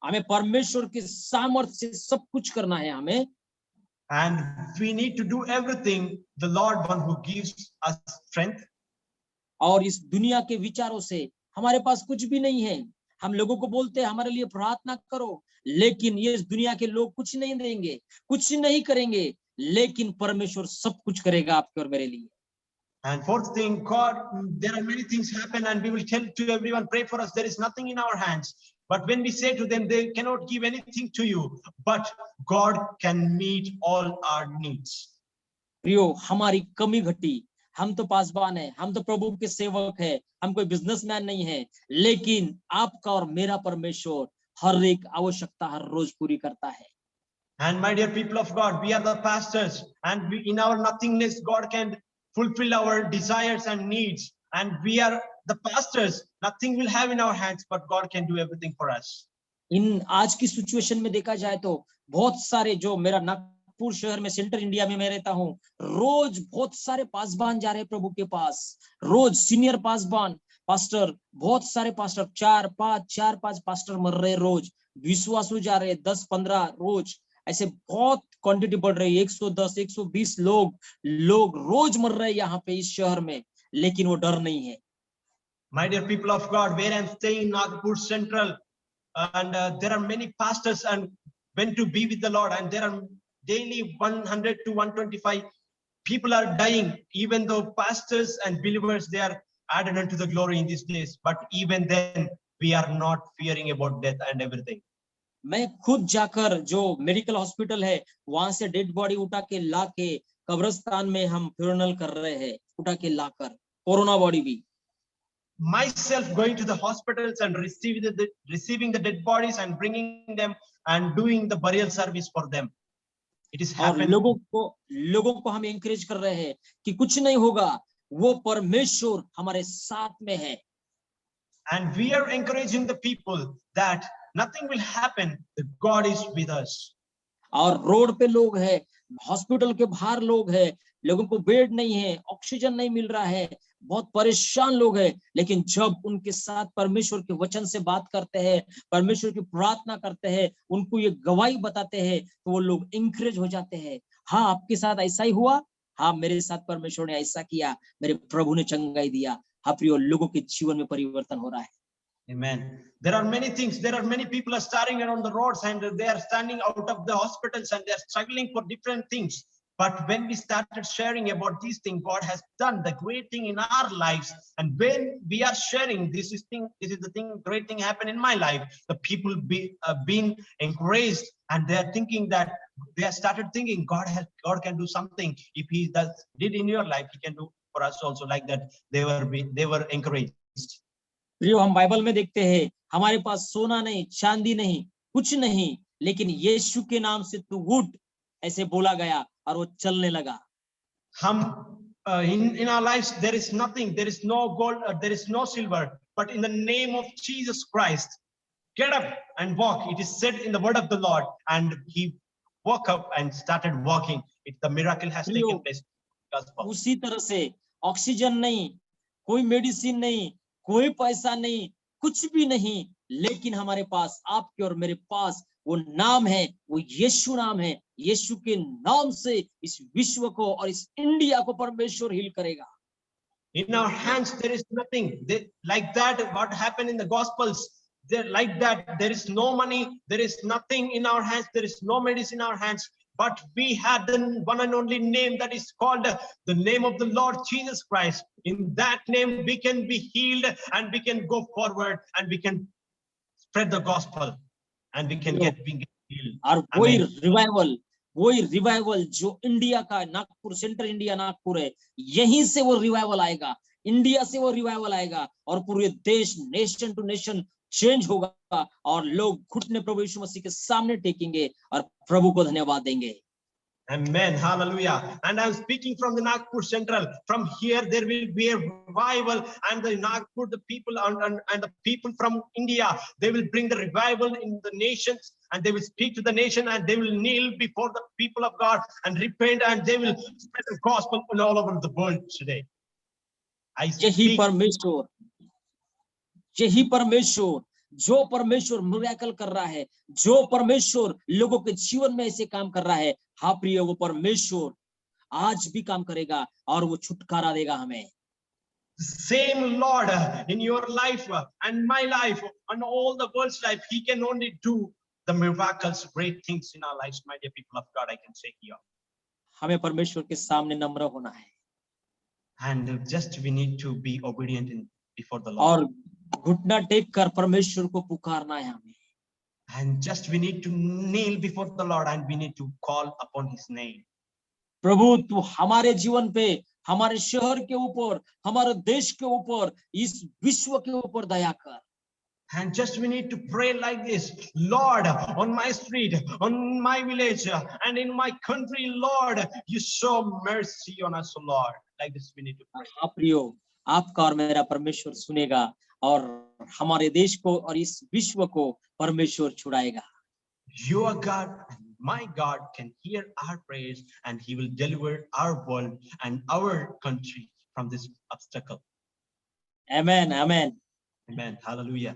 हमें परमेश्वर के सामर्थ्य से सब कुछ करना है हमें, And we need to do everything, the Lord one who gives us strength. और इस दुनिया के विचारों से हमारे पास कुछ भी नहीं है। हम लोगों को बोलते हैं हमारे लिए प्रार्थना करो, लेकिन ये इस दुनिया के लोग कुछ नहीं देंगे, कुछ नहीं करेंगे, लेकिन परमेश्वर सब कुछ करेगा आपके और मेरे लिए। And fourth thing, God, there are many things happen and we will tell to everyone, pray for us. There is nothing in our hands. But when we say to them, they cannot give anything to you, but God can meet all our needs. प्रियो, हमारी कमी घटी, हम तो पासवान है, हम तो प्रभु के सेवक है, हम कोई बिजनेसमैन नहीं है, लेकिन आपका और मेरा परमेश्वर हर एक आवश्यकता हर रोज पूरी करता है। And my dear people of God, we are the pastors, and we, in our nothingness, God can fulfill our desires and needs. And we are the pastors, nothing will have in our hands, but God can do everything for us. इन आज की situation में देखा जाए तो बहुत सारे, जो मेरा नागपुर शहर में, सेंट्रल इंडिया में मैं रहता हूँ, रोज बहुत सारे पासवान जा रहे हैं प्रभु के पास, रोज सीनियर पासवान, पास्टर, बहुत सारे पास्टर, 4-5 पास्टर मर रहे रोज, विश्वासु जा रहे 10-15 रोज, ऐसे बहुत क्वांटिटी बढ़ रही है, 110-120 लोग रोज मर रहे हैं यहाँ पे इस शहर में, लेकिन वो डर नहीं है। My dear people of God, where I'm staying in Nagpur Central, and there are many pastors and went to be with the Lord, and there are daily 100 to 125 people are dying, even though pastors and believers, they are added unto the glory in these days. But even then, we are not fearing about death and everything. मैं खुद जाकर जो medical hospital है वहां से dead body उठा के लाके कब्रिस्तान में हम फ्यूनरल कर रहे हैं, उठा के लाकर कोरोना बॉडी भी। Myself going to the hospitals and receiving the dead bodies and bringing them and doing the burial service for them. It is और happening. लोगों को हम एनकरेज कर रहे हैं कि कुछ नहीं होगा, वो परमेश्वर हमारे साथ में है। And we are encouraging the people that nothing will happen, that God is with us. और रोड पे लोग है, हॉस्पिटल के बाहर लोग है, लोगों को बेड नहीं है, ऑक्सीजन नहीं मिल रहा है, बहुत परेशान लोग हैं, लेकिन जब उनके साथ परमेश्वर के वचन से बात करते हैं, परमेश्वर की प्रार्थना करते हैं, उनको ये गवाही बताते हैं, तो वो लोग इंकरेज हो जाते हैं। हाँ, आपके साथ ऐसा ही हुआ, हाँ मेरे साथ परमेश्वर ने ऐसा किया, मेरे प्रभु ने चंगाई दिया। हाँ प्रियो, लोगों के जीवन में परिवर्तन हो रहा है। Amen. There are many things. There are many people are starting around the roads and they are standing out of the hospitals and they are struggling for different things. But when we started sharing about these things, God has done the great thing in our lives. And when we are sharing this is the thing, great thing happened in my life. The people being encouraged and they are thinking that they have started thinking God can do something. If He did in your life, He can do for us also. Like that, they were encouraged. प्रियो, हम Bible में देखते हैं, हमारे पास सोना नहीं, चांदी नहीं, कुछ नहीं, लेकिन यीशु के नाम से तू उठ, ऐसे बोला गया और वो चलने लगा। In our lives there is nothing, there is no gold, there is no silver, but in the name of Jesus Christ, get up and walk. It is said in the word of the Lord, and he woke up and started walking. The miracle has taken place. उसी तरह से oxygen नहीं, कोई medicine नहीं, कोई पैसा नहीं, कुछ भी नहीं, लेकिन हमारे पास, आपके और मेरे पास वो नाम है, वो यीशु नाम है। यीशु के नाम से इस विश्व को और इस इंडिया को परमेश्वर हील करेगा। In our hands there is nothing. Like that, what happened in the Gospels, like that, there is no money, there is nothing in our hands, there is no medicine in our hands. but we have the one and only name that is called the name of the Lord Jesus Christ. In that name, we can be healed and we can go forward and we can spread the gospel and we can get healed. और वही revival जो India का Nagpur, central India Nagpur है, यहीं से वो revival आएगा, India से वो रिवाइवल आएगा और पूरे देश, नेशन टू नेशन चेंज होगा और लोग घुटने प्रभु यीशु मसीह के सामने टेकेंगे और प्रभु को धन्यवाद देंगे। Amen. Hallelujah. And I'm speaking from the Nagpur Central. From here, there will be a revival, and the Nagpur, the people and the people from India, they will bring the revival in the nations, and they will speak to the nation, and they will kneel before the people of God and repent, and they will spread the gospel all over the world today. यही परमेश्वर जो परमेश्वर miracle कर रहा है, जो परमेश्वर लोगों के जीवन में ऐसे काम कर रहा है, हाँ प्रिय, वो परमेश्वर आज भी काम करेगा और वो छुटकारा देगा हमें। Same Lord in your life and my life and all the world's life, He can only do the miracles, great things in our lives, my dear people of God. I can say here. हमें परमेश्वर के सामने नम्र होना है, and just we need to be obedient before the Lord. और घुटना take कर परमेश्वर को पुकारना है हमें। And just we need to kneel before the Lord and we need to call upon His name. प्रभु, तू हमारे जीवन पे, हमारे शहर के ऊपर, हमारे देश के ऊपर, इस विश्व के ऊपर दया कर। And just we need to pray like this: Lord, on my street, on my village, and in my country, Lord, you show mercy on us, Lord. Like this we need to pray. हाँ प्रियो, आपका और मेरा परमेश्वर सुनेगा और हमारे देश को और इस विश्व को परमेश्वर छुड़ाएगा। Your God and my God can hear our prayers, and He will deliver our world and our country from this obstacle. Amen, amen. Amen. Hallelujah.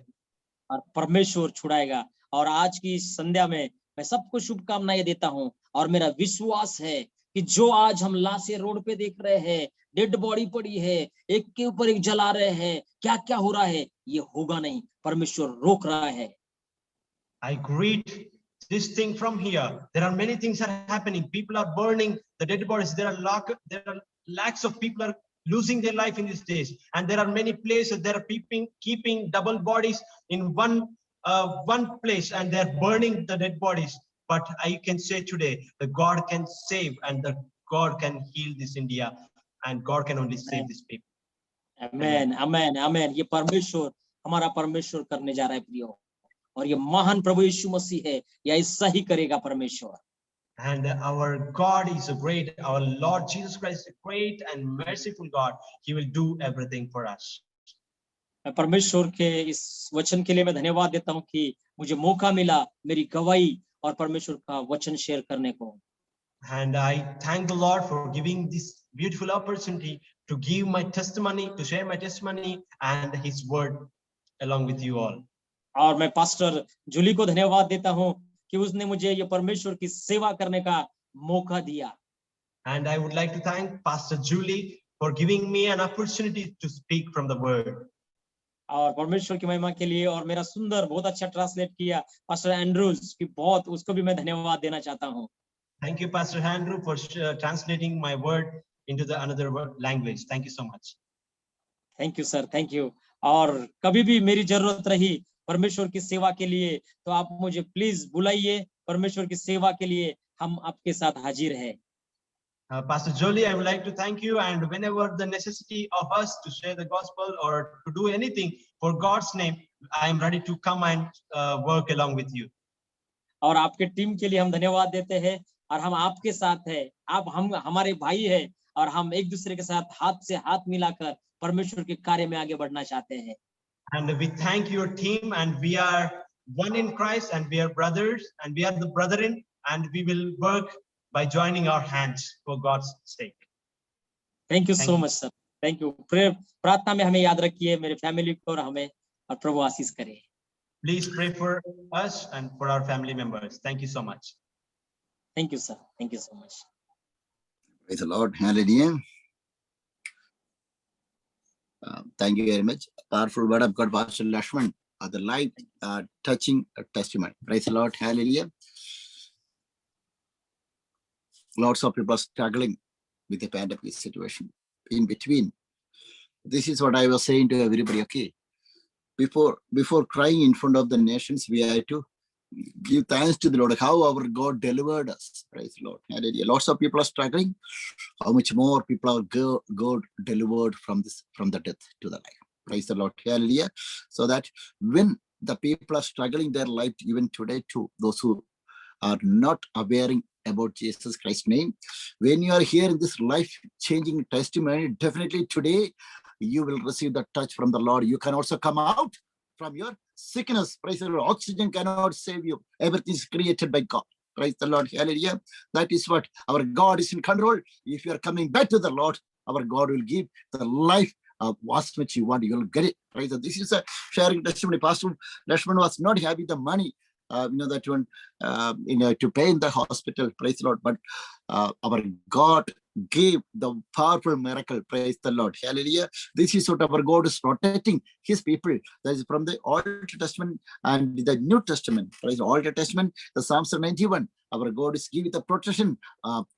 और परमेश्वर छुड़ाएगा। और आज की इस संध्या में मैं सबको शुभकामनाएं देता हूं और मेरा विश्वास है कि जो आज हम लाशें रोड पे देख रहे हैं, डेड बॉडी पड़ी है, एक के ऊपर एक जला रहे हैं, क्या क्या हो रहा है, ये होगा नहीं, परमेश्वर रोक रहा है। I greet this thing from here. There are many things are happening. People are burning the dead bodies. There are lakhs of people are losing their life in these days, and there are many places that are keeping double bodies in one place, and they're burning the dead bodies. But I can say today that God can save, and that God can heal this India, and God can only save these people. Amen, amen, amen. ये परमेश्वर, हमारा परमेश्वर करने जा रहा है प्रियो, और ये महान प्रभु यीशु मसीह है, या ऐसा ही करेगा परमेश्वर। And our God is a great, our Lord Jesus Christ is a great and merciful God. He will do everything for us. मैं परमेश्वर के इस वचन के लिए मैं धन्यवाद देता हूं कि मुझे मौका मिला मेरी गवाही और परमेश्वर का वचन शेयर करने को। And I thank the Lord for giving this beautiful opportunity to give my testimony, to share my testimony and His word along with you all. और मैं पास्टर जूली को धन्यवाद देता हूं कि उसने मुझे ये परमेश्वर की सेवा करने का मौका दिया। And I would like to thank Pastor Julie for giving me an opportunity to speak from the word. और परमेश्वर की महिमा के लिए, और मेरा सुंदर बहुत अच्छा ट्रांसलेट किया पास्टर एंड्रूज की, बहुत उसको भी मैं धन्यवाद देना चाहता हूं। Thank you, Pastor Andrew, for translating my word into the another language. Thank you so much. Thank you sir, thank you. और कभी भी मेरी जरूरत रही परमेश्वर की सेवा के लिए तो आप मुझे प्लीज बुलाइए, परमेश्वर की सेवा के लिए हम आपके साथ हाजिर हैं। Pastor Jolie, I would like to thank you, and whenever the necessity of us to share the gospel or to do anything for God's name, I am ready to come and work along with you. और आपके team के लिए हम धन्यवाद देते हैं, और हम आपके साथ हैं, आप हम हमारे भाई हैं, और हम एक दूसरे के साथ हाथ से हाथ मिलाकर परमेश्वर के कार्य में आगे बढ़ना चाहते हैं। And we thank your team, and we are one in Christ, and we are brothers, and we are the brethren, and we will work by joining our hands for God's sake. Thank you so much sir, thank you. प्रार्थना में हमें याद रखिए, मेरे family को और हमें, और प्रभु आशीष करे। Please pray for us and for our family members. Thank you so much. Thank you sir, thank you so much. Praise the Lord. Hallelujah. Thank you very much. Powerful word of God, Pastor Lakshman, the light touching testimony. Praise the Lord. Hallelujah. lots of people are struggling with the pandemic situation. In between, this is what I was saying to everybody. Okay, before crying in front of the nations, we have to give thanks to the Lord, how our God delivered us. Praise the Lord. Hallelujah. Lots of people are struggling. How much more people are God delivered from the death to the life. Praise the Lord. Hallelujah. So that when the people are struggling their life, even today too, those who are not aware about Jesus Christ's name, when you are hearing this life-changing testimony, definitely today you will receive the touch from the Lord. You can also come out from your sickness. Praise the Lord. Oxygen cannot save you. Everything is created by God. Praise the Lord. Hallelujah. That is what our God is in control. If you are coming back to the Lord, our God will give the life of what much you want. You will get it. Right. So this is a sharing testimony. Pastor Lakshman was not having the money, that one, to pay in the hospital. Praise the Lord. But our God gave the powerful miracle. Praise the Lord. Hallelujah. This is what our God is protecting his people. That is from the Old Testament and the New Testament. Praise the Old Testament, the Psalms 91. Our God is giving the protection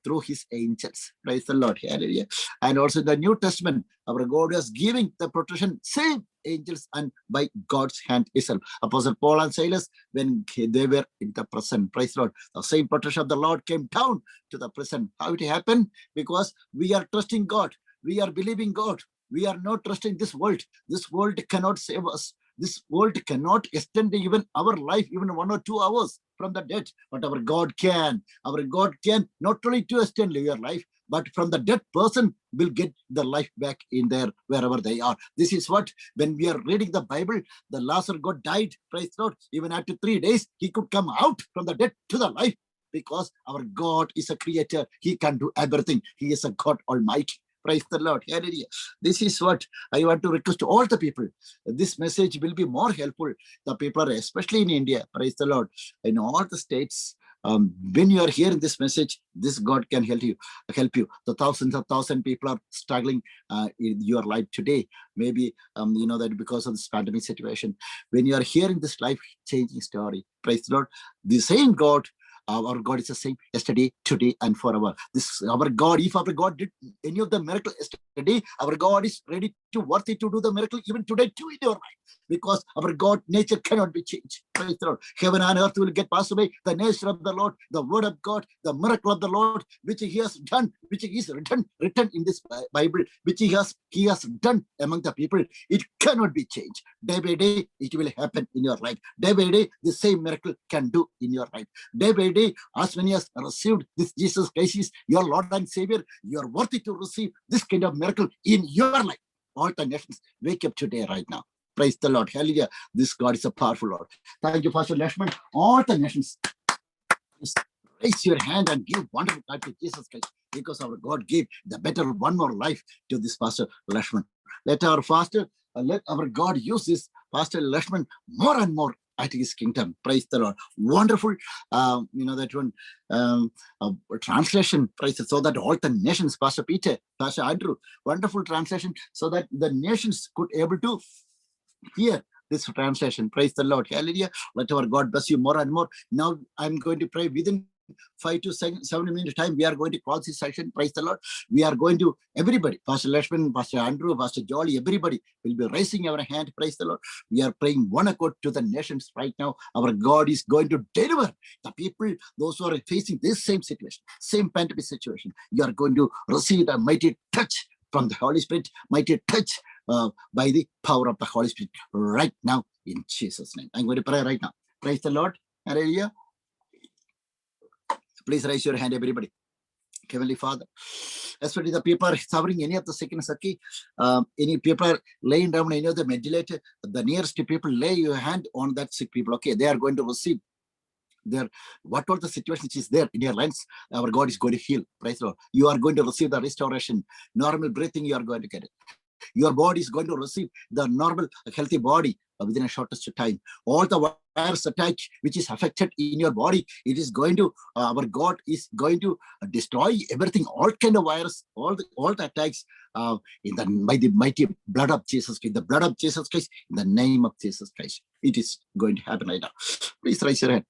through his angels. Praise the Lord. Hallelujah. And also the New Testament, our God is giving the protection, same angels and by God's hand itself. Apostle Paul and Silas, when they were in the prison, praise the Lord, the same protection of the Lord came down to the prison. How it happened? Because we are trusting God. We are believing God. We are not trusting this world. This world cannot save us. This world cannot extend even our life, even 1 or 2 hours from the dead. But our God can. Our God can not only to extend your life, but from the dead person will get the life back in there, wherever they are. This is what, when we are reading the Bible, the Lazarus God died, praise the Lord. Even after 3 days, he could come out from the dead to the life, because our God is a creator. He can do everything. He is a God Almighty. Praise the Lord. Hallelujah. This is what I want to request to all the people. This message will be more helpful. The people are, especially in India, praise the Lord, in all the states. When you are hearing this message, this God can help you. The thousands people are struggling in your life today. Maybe that because of this pandemic situation. When you are hearing this life-changing story, praise the Lord, the same God. Our God is the same yesterday, today, and forever. This our God. If our God did any of the miracle yesterday, our God is ready to worthy to do the miracle even today too in your life. Because our God nature cannot be changed. Praise the Lord. Heaven and earth will get passed away. The nature of the Lord, the word of God, the miracle of the Lord, which he has done, which is written in this Bible, which he has done among the people, it cannot be changed. Day by day, it will happen in your life. Day by day, the same miracle can do in your life. Day by day, as many as received this Jesus Christ is your Lord and Savior, you are worthy to receive this kind of miracle in your life. All the nations, wake up today, right now. Praise the Lord. Hallelujah. This God is a powerful Lord. Thank you, Pastor Lakshman. All the nations, raise your hand and give wonderful God to Jesus Christ, because our God gave the better one more life to this Pastor Lakshman. Let our God use this Pastor Lakshman more and more at his kingdom. Praise the Lord. Wonderful, that one translation, praise it, so that all the nations, Pastor Peter, Pastor Andrew, wonderful translation, so that the nations could able to hear this translation. Praise the Lord. Hallelujah. Let our God bless you more and more. Now I'm going to pray within 5 to 7 minutes time. We are going to close this session. Praise the Lord. We are going to, everybody, Pastor Lakshman, Pastor Andrew, Pastor Jolly, everybody will be raising our hand. Praise the Lord. We are praying one accord to the nations right now. Our God is going to deliver the people, those who are facing this same situation, same pandemic situation. You are going to receive the mighty touch from the Holy Spirit, mighty touch by the power of the Holy Spirit right now in Jesus' name. I'm going to pray right now. Praise the Lord. Hallelujah. Please raise your hand, everybody. Heavenly Father, especially the people are suffering any of the sickness, okay? Any people are laying down any of the ventilator, the nearest people, lay your hand on that sick people, okay? They are going to receive their, whatever the situation which is there in your lives, our God is going to heal. Praise the Lord. You are going to receive the restoration. Normal breathing, you are going to get it. Your body is going to receive the normal, healthy body within a shortest time. All the virus attack which is affected in your body, it is going to, our God is going to destroy everything, all kind of virus, all the attacks by the mighty blood of Jesus Christ, the blood of Jesus Christ, in the name of Jesus Christ. It is going to happen right now. Please raise your hand.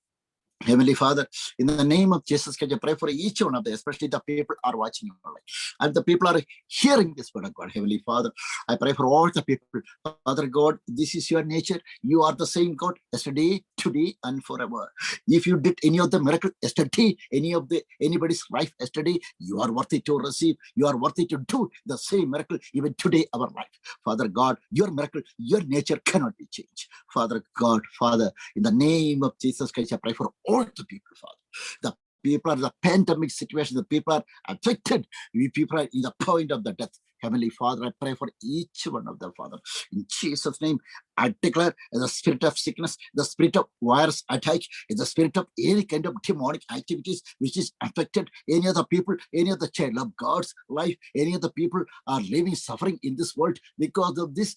Heavenly Father, in the name of Jesus, can you pray for each one of them, especially the people are watching online and the people are hearing this word of God. Heavenly Father, I pray for all the people. Father God, this is your nature. You are the same God yesterday, today, and forever. If you did any of the miracle yesterday, anybody's life yesterday, you are worthy to receive. You are worthy to do the same miracle even today, our life. Father God, your miracle, your nature cannot be changed. Father God, Father, in the name of Jesus Christ, I pray for all the people, Father. The people are the pandemic situation, the people are affected. We people are in the point of the death. Heavenly Father, I pray for each one of them, Father. In Jesus' name, I declare the spirit of sickness, the spirit of virus attack, the spirit of any kind of demonic activities which is affected any other people, any other child of God's life, any other people are living suffering in this world because of this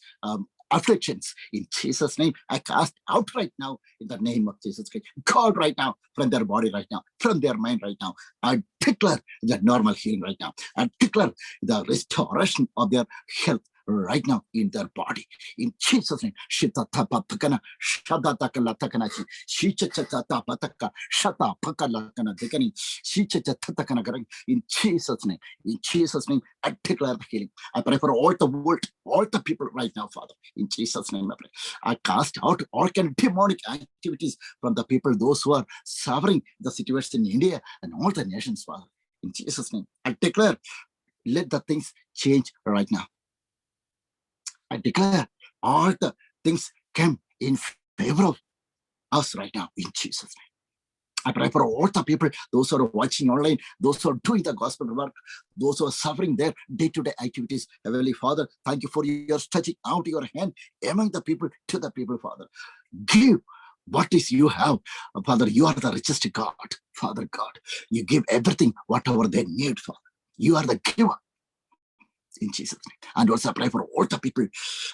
afflictions. In Jesus' name, I cast out right now in the name of Jesus Christ. God right now, from their body right now, from their mind right now. I declare the normal healing right now. I declare the restoration of their health right now in their body. In Jesus' name. Shita tapa pakana, shada takala takana, shicha tata pataka, shata pakala kana dekani, shicha tatakana garang. In Jesus' name. In Jesus' name, I declare the healing. I pray for all the world, all the people right now, Father. In Jesus' name, I pray. I cast out all kind of demonic activities from the people, those who are suffering the situation in India and all the nations, Father. In Jesus' name, I declare, let the things change right now. I declare all the things come in favor of us right now in Jesus' name. I pray for all the people, those who are watching online, those who are doing the gospel work, those who are suffering their day-to-day activities. Heavenly Father, thank you for your stretching out your hand among the people to the people, Father. Give what is you have. Father, you are the richest God, Father God. You give everything, whatever they need, Father. You are the giver. In Jesus' name. And also pray for all the people,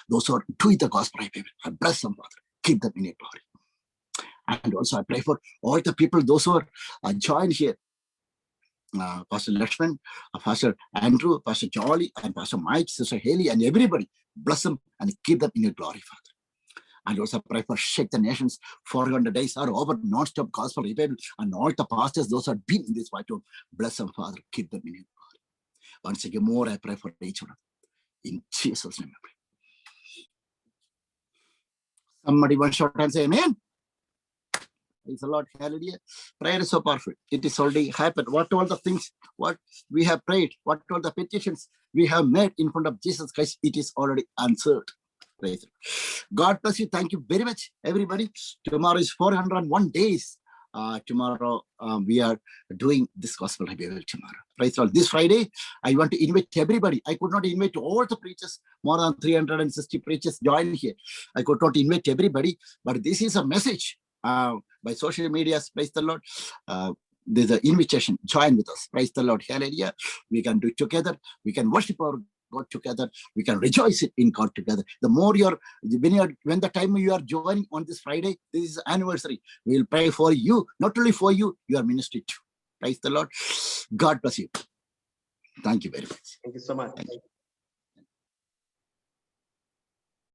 those who are doing the gospel. I bless them, Father. Keep them in your glory. And also I pray for all the people, those who are joined here. Pastor Lakshman, Pastor Andrew, Pastor Jolly, and Pastor Mike, Sister Haley, and everybody. Bless them and keep them in your glory, Father. And also pray for Shake the Nations. 400 days are over, non-stop gospel revival. And all the pastors, those who have been in this white room, bless them, Father. Keep them in your glory. Once again, more I pray for each one. In Jesus' name, I pray. Somebody one shot and say amen. Praise the Lord. Hallelujah. Prayer is so powerful. It is already happened. What all the things, what we have prayed, what all the petitions we have made in front of Jesus Christ, it is already answered. Praise the Lord. God bless you. Thank you very much, everybody. Tomorrow is 401 days. Tomorrow we are doing this gospel revival tomorrow. Praise the Lord. This Friday, I want to invite everybody. I could not invite all the preachers. More than 360 preachers join here. I could not invite everybody, but this is a message by social media. Praise the Lord. There's an invitation. Join with us. Praise the Lord. Hallelujah. We can do it together. We can worship our God together. We can rejoice in God together. The more when the time you are joining on this Friday, this is anniversary. We will pray for you, not only for you, your ministry too. Praise the Lord. God bless you. Thank you very much. Thank you so much.